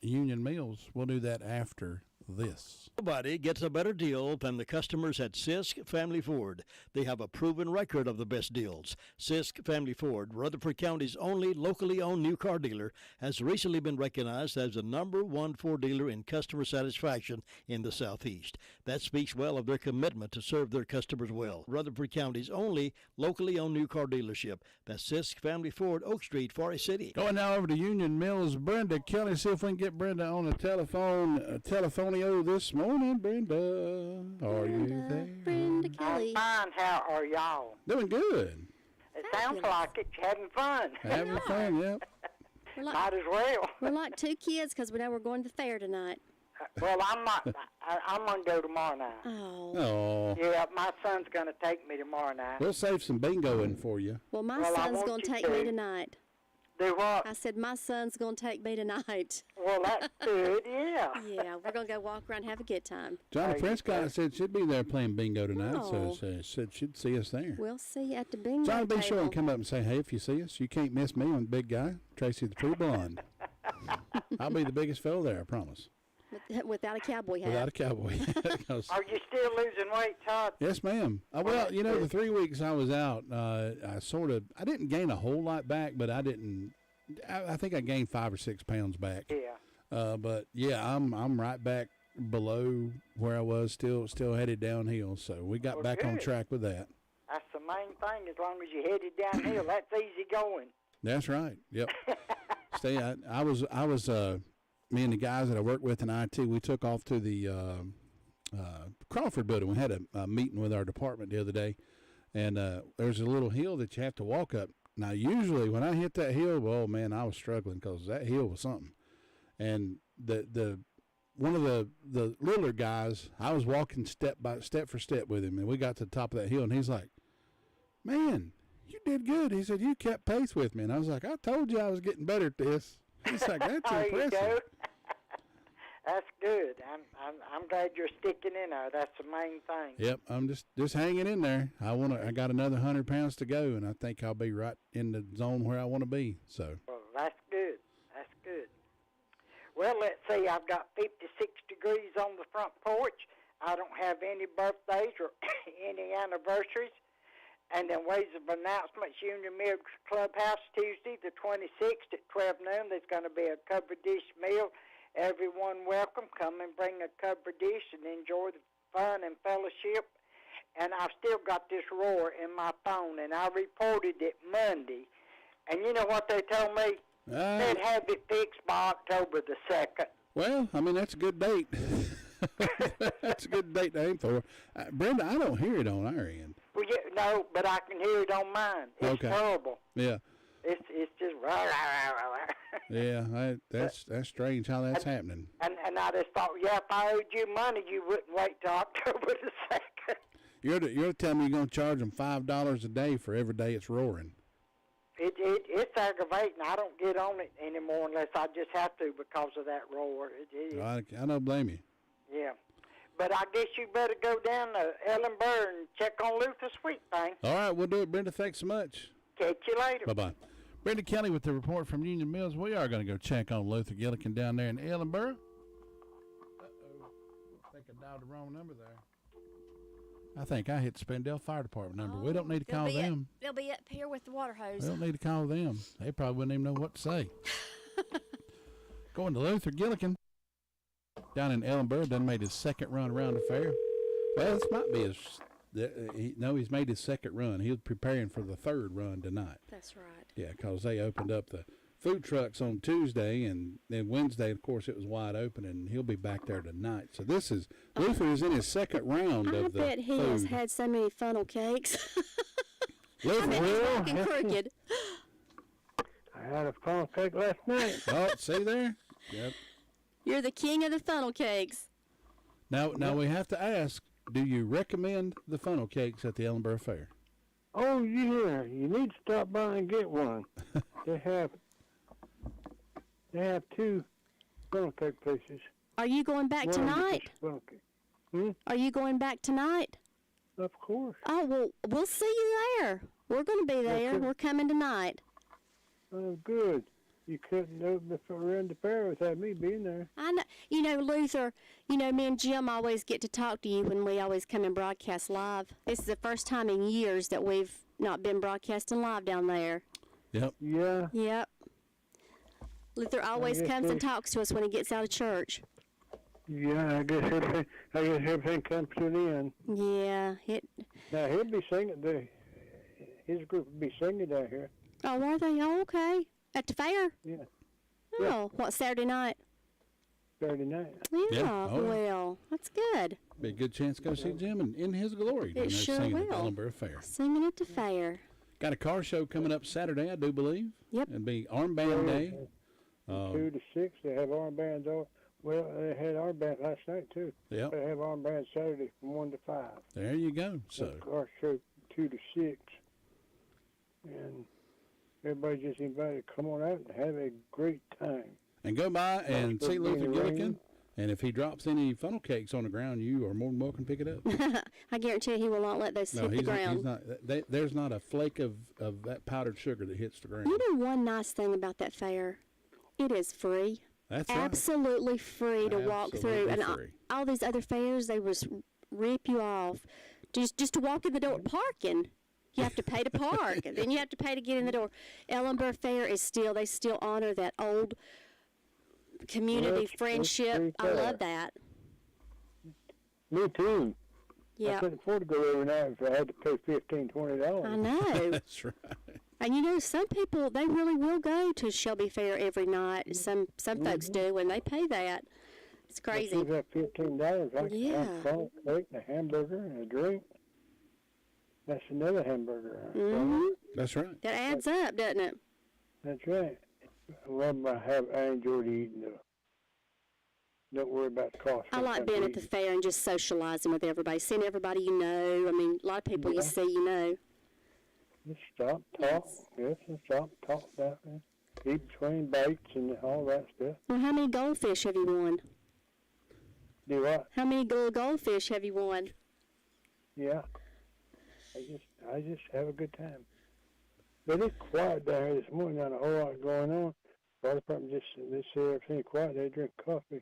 Union Mills. We'll do that after this. Nobody gets a better deal than the customers at Sisk Family Ford. They have a proven record of the best deals. Sisk Family Ford, Rutherford County's only locally owned new car dealer, has recently been recognized as the #1 Ford dealer in customer satisfaction in the Southeast. That speaks well of their commitment to serve their customers well. Rutherford County's only locally owned new car dealership. That's Sisk Family Ford, Oak Street, Forest City. Going now over to Union Mills, Brenda Kelly. See if we can get Brenda on the telephonio this morning. Brenda, are you there? Brenda Kelly. I'm fine. How are y'all? Doing good. It sounds like it. You're having fun. Having fun, yep. Might as well. We're like two kids because we know we're going to the fair tonight. Well, I'm not. I'm gonna go tomorrow night. Oh. Yeah, my son's gonna take me tomorrow night. We'll save some bingoing for you. Well, my son's going to take me tonight. Do what? I said my son's going to take me tonight. Well, that's good, yeah. Yeah, we're going to go walk around and have a good time. Johnny Prescott said she'd be there playing bingo tonight, Oh. so said she'd see us there. We'll see you at the bingo Johnny, be table. sure and come up and say, hey, if you see us. You can't miss me. I'm the big guy. Tracy the True Blonde. I'll be the biggest fellow there, I promise. Without a cowboy hat. Without a cowboy hat. Are you still losing weight, Todd? Yes, ma'am. Well, you know, the 3 weeks I was out, I didn't gain a whole lot back, but I think I gained 5 or 6 pounds back. Yeah. But yeah, I'm right back below where I was, still headed downhill. So we got back on track with that. That's the main thing. As long as you're headed downhill, that's easy going. That's right. Yep. I was me and the guys that I work with in IT, we took off to the Crawford building. We had a meeting with our department the other day, and there's a little hill that you have to walk up. Now, usually when I hit that hill, well, man, I was struggling because that hill was something. And one of the littler guys, I was walking step for step with him, and we got to the top of that hill, and he's like, man, you did good. He said, you kept pace with me. And I was like, I told you I was getting better at this. He's like, that's there impressive. You go. That's good. I'm glad you're sticking in there. That's the main thing. Yep, I'm just hanging in there. I got another 100 pounds to go, and I think I'll be right in the zone where I want to be. So. Well, that's good. That's good. Well, let's see. I've got 56 degrees on the front porch. I don't have any birthdays or any anniversaries. And then ways of announcements, Union Mills Clubhouse, Tuesday the 26th at 12 noon. There's going to be a covered dish meal. Everyone welcome. Come and bring a covered dish and enjoy the fun and fellowship. And I've still got this roar in my phone, and I reported it Monday. And you know what they told me? They'd have it fixed by October the 2nd. Well, I mean, that's a good date. That's a good date to aim for. Brenda, I don't hear it on our end. Well, yeah, no, but I can hear it on mine. It's horrible. Yeah. It's just rah, rah, rah, rah, rah. Yeah, that's strange how that's happening. And I just thought, yeah, if I owed you money, you wouldn't wait till October the 2nd. You're telling me you're going to charge them $5 a day for every day it's roaring. It's aggravating. I don't get on it anymore unless I just have to because of that roar. I don't blame you. Yeah. But I guess you better go down to Ellenburg and check on Luther Sweet Thing. All right, we'll do it, Brenda. Thanks so much. Catch you later. Bye-bye. Brenda Kelly with the report from Union Mills. We are going to go check on Luther Gillikin down there in Ellenburg. Uh-oh. I think I dialed the wrong number there. I think I hit the Spindale Fire Department number. We don't need to call them. They'll be up here with the water hose. We don't need to call them. They probably wouldn't even know what to say. Going to Luther Gillikin down in Ellenboro. Done made his second run around the fair. Well, this might be his. He's made his second run. He's preparing for the third run tonight. That's right. Yeah, because they opened up the food trucks on Tuesday, and then Wednesday, of course, it was wide open, and he'll be back there tonight. So this is Luther is in his second round of the bet he food. has had so many funnel cakes. Luther, I bet he's walking crooked. I had a funnel cake last night. Oh, see there? Yep. You're the king of the funnel cakes. Now we have to ask, do you recommend the funnel cakes at the Ellenboro Fair? Oh, yeah. You need to stop by and get one. They have 2 funnel cake places. Are you going back tonight? Funnel cake. Are you going back tonight? Of course. Oh, well, we'll see you there. We're going to be there. We're coming tonight. Oh, good. You couldn't open around the fair without me being there. I know. You know, Luther, me and Jim always get to talk to you when we always come and broadcast live. This is the first time in years that we've not been broadcasting live down there. Yep. Yeah. Yep. Luther always comes and talks to us when he gets out of church. Yeah, I guess everything comes to an end. Yeah. Now, he'll be singing. His group will be singing down here. Oh, are they? Oh, okay. At the fair? Yeah. Oh, what, Saturday night? Saturday night. Yeah, well, that's good. Be a good chance to go see Jim in his glory. It sure singing at the will. Ellenboro Fair. Singing at the fair. Got a car show coming up Saturday, I do believe. Yep. It'll be armband day. 2 to 6, they have armbands all. Well, they had armbands last night, too. Yep. They have armbands Saturday from 1 to 5. There you go. So Car show 2 to 6. And everybody just invited to come on out and have a great time. And go by and see Luther Gillikin. rain. And if he drops any funnel cakes on the ground, you are more than welcome to pick it up. I guarantee you he will not let those hit the ground. He's not. There's not a flake of that powdered sugar that hits the ground. You know one nice thing about that fair? It is free. That's right. Absolutely free to walk through. And free. all these other fairs, they just rip you off. Just to walk in the door, parking. You have to pay to park, and then you have to pay to get in the door. Ellenboro Fair is they still honor that old community friendship. I love that. Me too. Yeah. I couldn't afford to go every night if I had to pay $15-20. I know. That's right. And some people, they really will go to Shelby Fair every night. Some folks do, and they pay that. It's crazy. You got $15. I can have a funnel cake and a hamburger and a drink. That's another hamburger. Mm-hmm. That's right. That adds up, doesn't it? That's right. Well, I enjoyed eating, though. Don't worry about the cost. I like being at the fair and just socializing with everybody, seeing everybody you know. I mean, a lot of people you see, you know. Just stop, talk. Yes, stop, talk about it. Eat between bites and all that stuff. Well, how many goldfish have you won? Do what? How many goldfish have you won? Yeah. I just have a good time. But it's quiet down here this morning, not a whole lot going on. Fire department just say everything quiet. They drink coffee.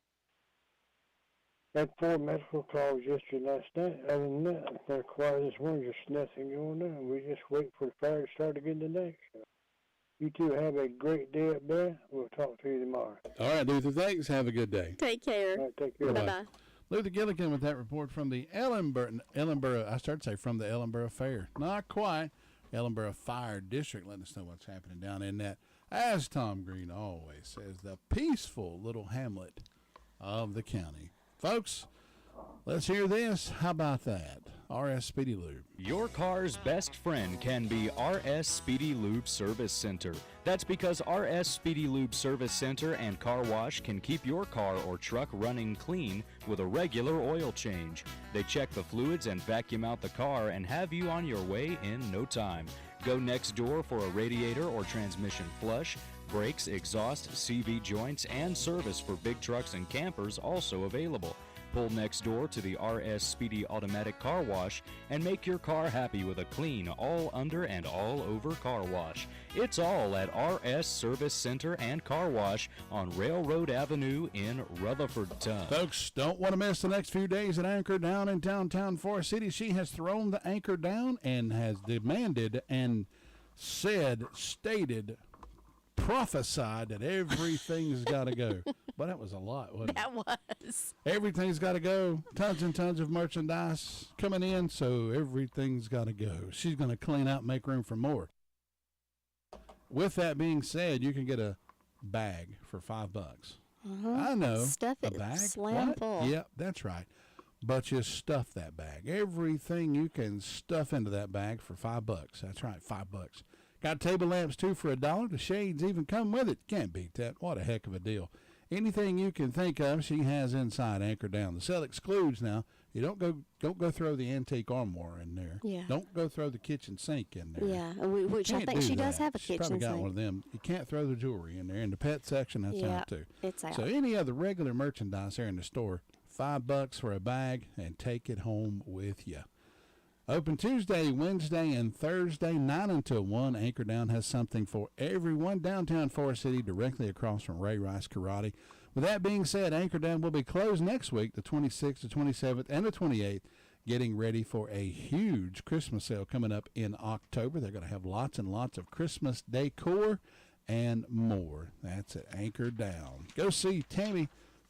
Had 4 medical calls yesterday last night. Other than that, they're quiet this morning. Just nothing going on. We just wait for the fire to start again today. So you two have a great day up there. We'll talk to you tomorrow. All right, Luther. Thanks. Have a good day. Take care. All right, take care. Bye-bye. Luther Gillikin with that report from the Ellenboro. I started to say from the Ellenboro Fair. Not quite. Ellenboro Fire District, letting us know what's happening down in that. As Tom Green always says, the peaceful little hamlet of the county. Folks, let's hear this. How about that? RS Speedy Lube. Your car's best friend can be RS Speedy Lube Service Center. That's because RS Speedy Lube Service Center and Car Wash can keep your car or truck running clean with a regular oil change. They check the fluids and vacuum out the car and have you on your way in no time. Go next door for a radiator or transmission flush, brakes, exhaust, CV joints, and service for big trucks and campers also available. Pull next door to the RS Speedy Automatic Car Wash and make your car happy with a clean, all under and all over car wash. It's all at RS Service Center and Car Wash on Railroad Avenue in Rutherfordton. Folks, don't want to miss the next few days at Anchor Down in downtown Forest City. She has thrown the anchor down and has demanded and stated prophesied that everything's got to go. But that was a lot, wasn't it? That was. Everything's got to go. Tons and tons of merchandise coming in, so everything's got to go. She's going to clean out and make room for more. With that being said, you can get a bag for $5. I know. Stuff a it bag. slam What? full. Yep, that's right. But you stuff that bag. Everything you can stuff into that bag for $5. That's right, $5. Got table lamps, too, for $1. The shades even come with it. Can't beat that. What a heck of a deal. Anything you can think of, she has inside Anchor Down. The sale excludes now. You don't go throw the antique armoire in there. Yeah. Don't go throw the kitchen sink in there. Yeah, which I Can't think do she does that. have a She's kitchen probably got sink. one of them. You can't throw the jewelry in there. In the pet section, that's Yeah, out too. it's out. So any other regular merchandise there in the store, $5 for a bag, and take it home with you. Open Tuesday, Wednesday, and Thursday, 9 until 1. Anchor Down has something for everyone. Downtown Forest City, directly across from Ray Rice Karate. With that being said, Anchor Down will be closed next week, the 26th, the 27th, and the 28th, getting ready for a huge Christmas sale coming up in October. They're going to have lots and lots of Christmas decor and more. That's at Anchor Down. Go see Tammy.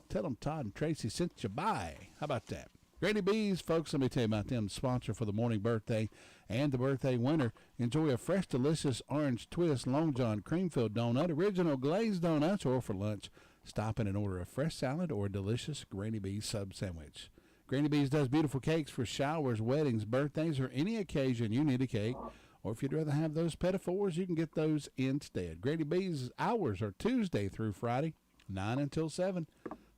Tell them Todd and Tracy sent you by. How about that? Grady Bees, folks, let me tell you about them. Sponsor for the morning birthday and the birthday winner. Enjoy a fresh, delicious orange twist, Long John cream-filled donut, original glazed donuts, or for lunch, stop in and order a fresh salad or a delicious Grady Bees sub sandwich. Grady Bees does beautiful cakes for showers, weddings, birthdays, or any occasion you need a cake. Or if you'd rather have those pedophores, you can get those instead. Grady Bees' hours are Tuesday through Friday, 9 until 7,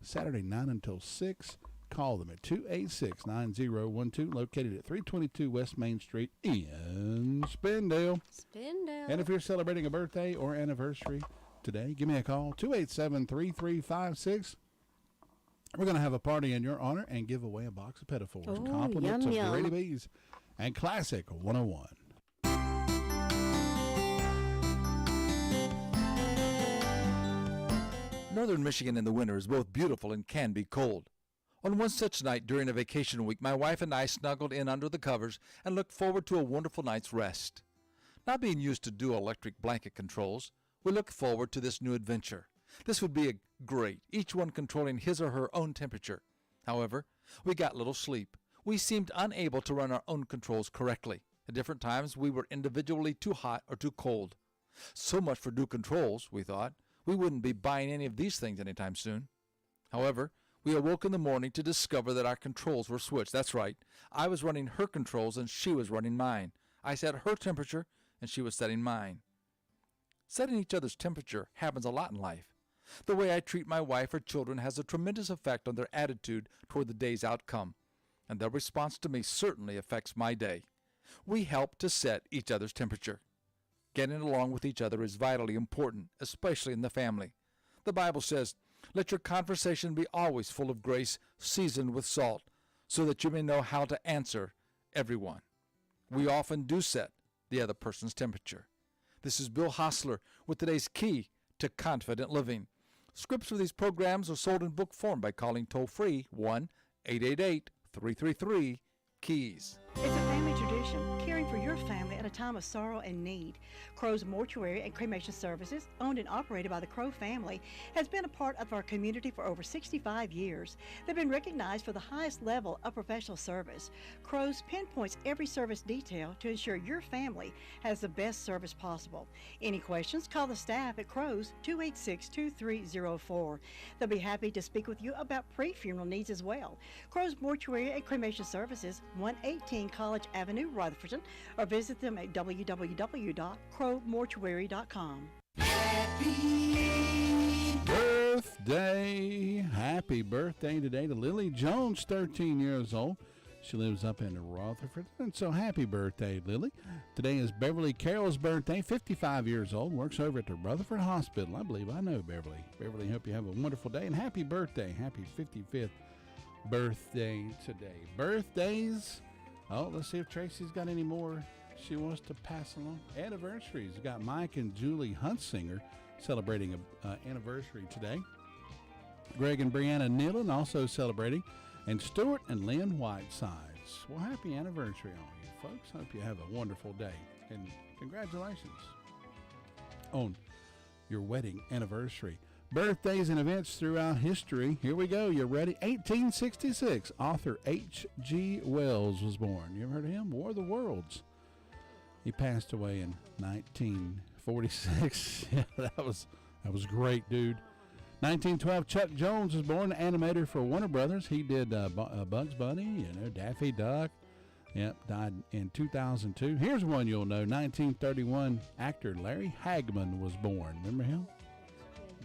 Saturday 9 until 6. Call them at 286-9012, located at 322 West Main Street in Spindale. And if you're celebrating a birthday or anniversary today, give me a call, 287-3356. We're going to have a party in your honor and give away a box of pedophores. Ooh, Compliments yum, of Grady yum. Bees and Classic 101. Northern Michigan in the winter is both beautiful and can be cold. On one such night during a vacation week, my wife and I snuggled in under the covers and looked forward to a wonderful night's rest. Not being used to dual electric blanket controls, we looked forward to this new adventure. This would be great, each one controlling his or her own temperature. However, we got little sleep. We seemed unable to run our own controls correctly. At different times, we were individually too hot or too cold. So much for dual controls, we thought. We wouldn't be buying any of these things anytime soon. However, we awoke in the morning to discover that our controls were switched. That's right. I was running her controls and she was running mine. I set her temperature and she was setting mine. Setting each other's temperature happens a lot in life. The way I treat my wife or children has a tremendous effect on their attitude toward the day's outcome, and their response to me certainly affects my day. We help to set each other's temperature. Getting along with each other is vitally important, especially in the family. The Bible says, "Let your conversation be always full of grace, seasoned with salt, so that you may know how to answer everyone." We often do set the other person's temperature. This is Bill Hostler with today's key to confident living. Scripts for these programs are sold in book form by calling toll-free 1-888-333-KEYS. It's a family tradition, caring for your family at a time of sorrow and need. Crow's Mortuary and Cremation Services, owned and operated by the Crow family, has been a part of our community for over 65 years. They've been recognized for the highest level of professional service. Crow's pinpoints every service detail to ensure your family has the best service possible. Any questions, call the staff at Crow's 286-2304. They'll be happy to speak with you about pre-funeral needs as well. Crow's Mortuary and Cremation Services, 118 College Avenue, Rutherford, or visit them at www.crowmortuary.com. Happy birthday today to Lily Jones, 13 years old. She lives up in Rutherford, and so happy birthday, Lily. Today is Beverly Carroll's birthday, 55 years old, works over at the Rutherford Hospital. I believe I know Beverly. Beverly, hope you have a wonderful day, and happy birthday. Happy 55th birthday today. Birthdays. Oh, let's see if Tracy's got any more she wants to pass along. Anniversaries. We've got Mike and Julie Huntsinger celebrating an anniversary today. Greg and Brianna Nealon also celebrating. And Stuart and Lynn Whitesides. Well, happy anniversary, all you folks. Hope you have a wonderful day. And congratulations on your wedding anniversary. Birthdays and events throughout history. Here we go. You ready? 1866, author H.G. Wells was born. You ever heard of him? War of the Worlds. He passed away in 1946. Yeah, that was great, dude. 1912, Chuck Jones was born, animator for Warner Brothers. He did Bugs Bunny, Daffy Duck. Yep, died in 2002. Here's one you'll know. 1931, actor Larry Hagman was born. Remember him?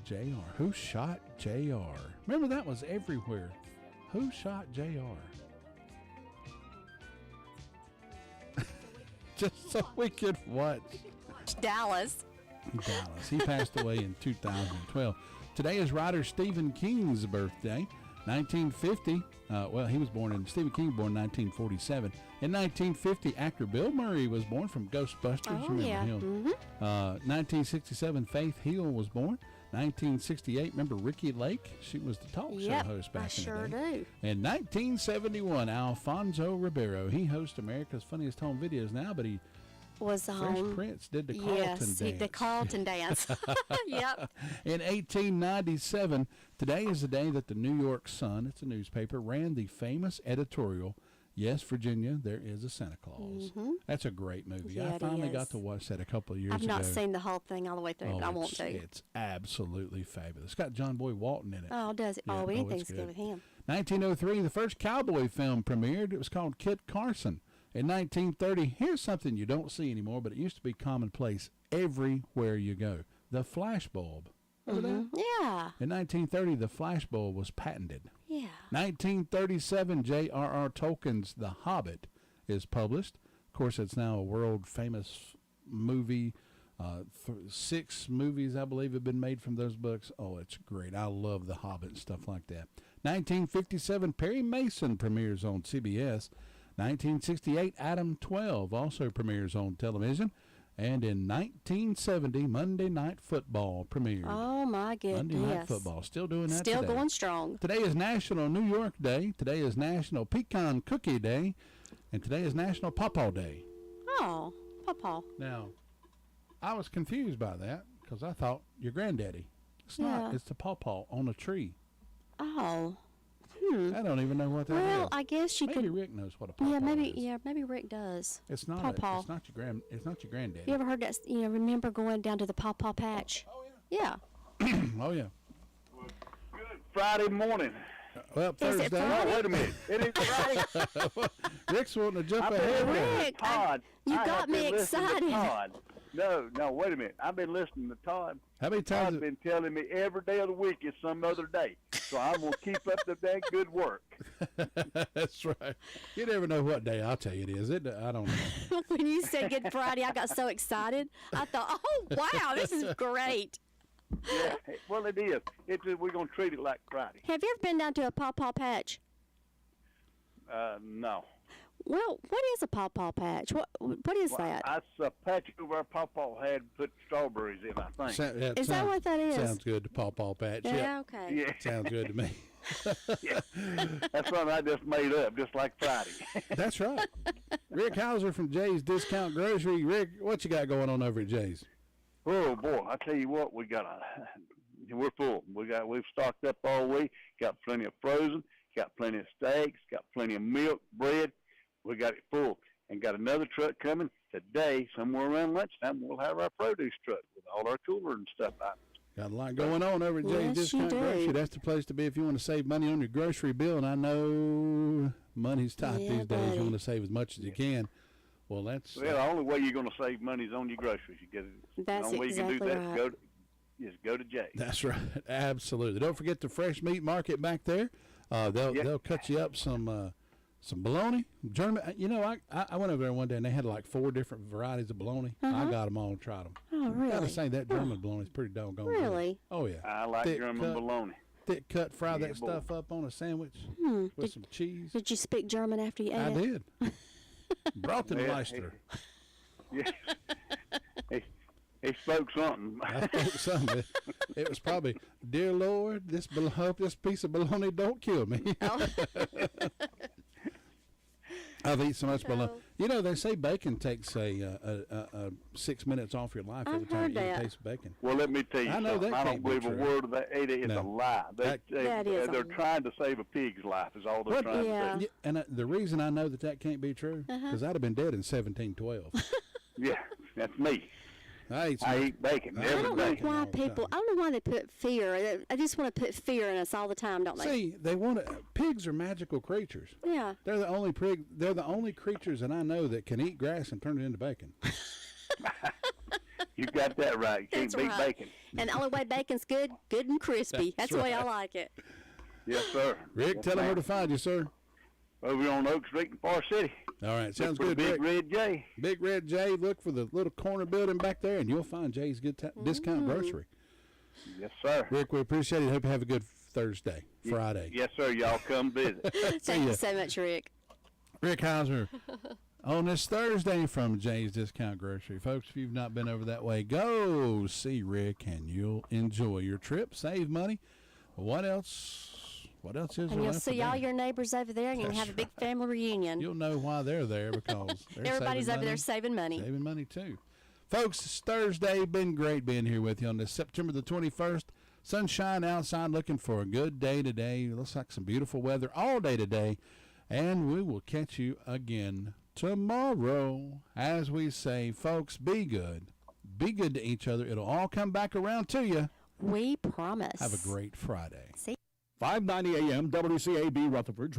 J.R. Who shot J.R.? Remember that was everywhere. Who shot J.R.? Just so we could watch. Dallas. He passed away in 2012. Today is writer Stephen King's birthday. 1950, he was born in, Stephen King born in 1947. In 1950, actor Bill Murray was born from Ghostbusters. Oh, yeah. Him? 1967, Faith Hill was born. 1968, remember Ricky Lake? She was the talk show host back in the day. I sure do. In 1971, Alfonso Ribeiro, he hosts America's Funniest Home Videos now, but he was Fresh Prince did the Carlton dance. The Carlton dance. Yep. In 1897, today is the day that the New York Sun, it's a newspaper, ran the famous editorial, Yes, Virginia, there is a Santa Claus. Mm-hmm. That's a great movie. Yeah, I finally got to watch that a couple of years ago. I've not seen the whole thing all the way through, but I want to. It's absolutely fabulous. It's got John Boy Walton in it. Oh, does it? Yeah, Anything's good with him. 1903, the first cowboy film premiered. It was called Kit Carson. In 1930, here's something you don't see anymore, but it used to be commonplace everywhere you go. The flash bulb. Remember that? Yeah. In 1930, the flash bulb was patented. Yeah. 1937, J.R.R. Tolkien's The Hobbit is published. Of course, it's now a world-famous movie. 6 movies, I believe, have been made from those books. Oh, it's great. I love The Hobbit and stuff like that. 1957, Perry Mason premieres on CBS. 1968, Adam 12 also premieres on television. And in 1970, Monday Night Football premiered. Oh, my goodness. Monday Night Football. Still doing that Still today. going strong. Today is National New York Day. Today is National Pecan Cookie Day. And today is National Pawpaw Day. Oh, Pawpaw. Now, I was confused by that because I thought your granddaddy. It's not. It's the pawpaw on a tree. Oh. I don't even know what that is. Well, I guess you maybe could. Rick knows what a pawpaw is. Maybe Rick does. It's not. Pawpaw. It's not your granddaddy. You ever heard that? Remember going down to the Pawpaw Patch? Oh yeah. Yeah. Oh yeah. Friday morning. Well, Thursday. Is it Friday? Oh, wait a minute. It is Friday. Rick's wanting to jump I've been ahead. Rick, Todd. you I got have me been listening to excited. Todd. No, wait a minute. I've been listening to Todd. How many times? Todd's been telling me every day of the week is some other day. So I'm going to keep up the dang good work. That's right. You never know what day I'll tell you it is. I don't know. When you said Good Friday, I got so excited. I thought, oh, wow, this is great. Yeah, well, it is. We're going to treat it like Friday. Have you ever been down to a Pawpaw Patch? No. Well, what is a Pawpaw Patch? What is that? That's a patch over our Pawpaw had put strawberries in, I think. Is that what that is? Sounds good to Pawpaw Patch. Yeah, okay. Yeah. Sounds good to me. Yeah. That's something I just made up, just like Friday. That's right. Rick Hauser from Jay's Discount Grocery. Rick, what you got going on over at Jay's? Oh boy, I tell you what, we're full. We've stocked up all week. Got plenty of frozen. Got plenty of steaks. Got plenty of milk, bread. We got it full, and got another truck coming today. Somewhere around lunchtime, we'll have our produce truck with all our cooler and stuff out. Got a lot going on over at Jay's Discount Grocery. That's the place to be if you want to save money on your grocery bill. And I know money's tight these days. You want to save as much as you can. Well, that's the only way you're going to save money is on your groceries. That's the only way you can do exactly that is go to Jay's. That's right. Absolutely. Don't forget the fresh meat market back there. They'll cut you up some bologna, German. I went over there one day and they had like 4 different varieties of bologna. I got them all and tried them. Oh, really? I gotta say that German bologna is pretty doggone good. Really? Oh yeah. I like German bologna. Thick cut, fry that stuff up on a sandwich with some cheese. Did you speak German after you ate I it? did. Brautenmeister. Yeah. He spoke something. I spoke something. It was probably, dear Lord, hope this piece of bologna don't kill me. I've eaten so much bologna. You know, they say bacon takes a 6 minutes off your life every time you eat a taste of bacon. Well, let me tell you I know something. that I can't don't be believe a true. word of that. It's a lie. They're trying to save a pig's life is all they're trying to do. And the reason I know that can't be true, because I'd have been dead in 1712. Yeah, that's me. I eat bacon I every don't day. know why people. I don't know why they put fear. I just want to put fear in us all the time, don't they? See, they want to. Pigs are magical creatures. Yeah. They're the only They're the only creatures that I know that can eat grass and turn it into bacon. You got that right. You can't beat bacon. And the only way bacon's good and crispy. That's the way I like it. Yes, sir. Rick, Yes, tell them ma'am. where to find you, sir. Over on Oak Street in Forest City. All right, sounds Look for good, the Rick. Big Red J. Big Red J. Look for the little corner building back there, and you'll find Jay's Discount Grocery. Yes, sir. Rick, we appreciate it. Hope you have a good Thursday, Friday. Yes, sir. Y'all come visit. Thank you so much, Rick. Rick Hauser on this Thursday from Jay's Discount Grocery. Folks, if you've not been over that way, go see Rick, and you'll enjoy your trip, save money. What else? What else is there? And you'll left see for all them? your neighbors over there, and you can have a big family reunion. You'll know why they're there, because they're Everybody's saving over there money. saving money. Saving money, too. Folks, it's Thursday. Been great being here with you on this September the 21st. Sunshine outside, looking for a good day today. Looks like some beautiful weather all day today. And we will catch you again tomorrow. As we say, folks, be good. Be good to each other. It'll all come back around to you. We promise. Have a great Friday. See? 590 AM WCAB Rutherford.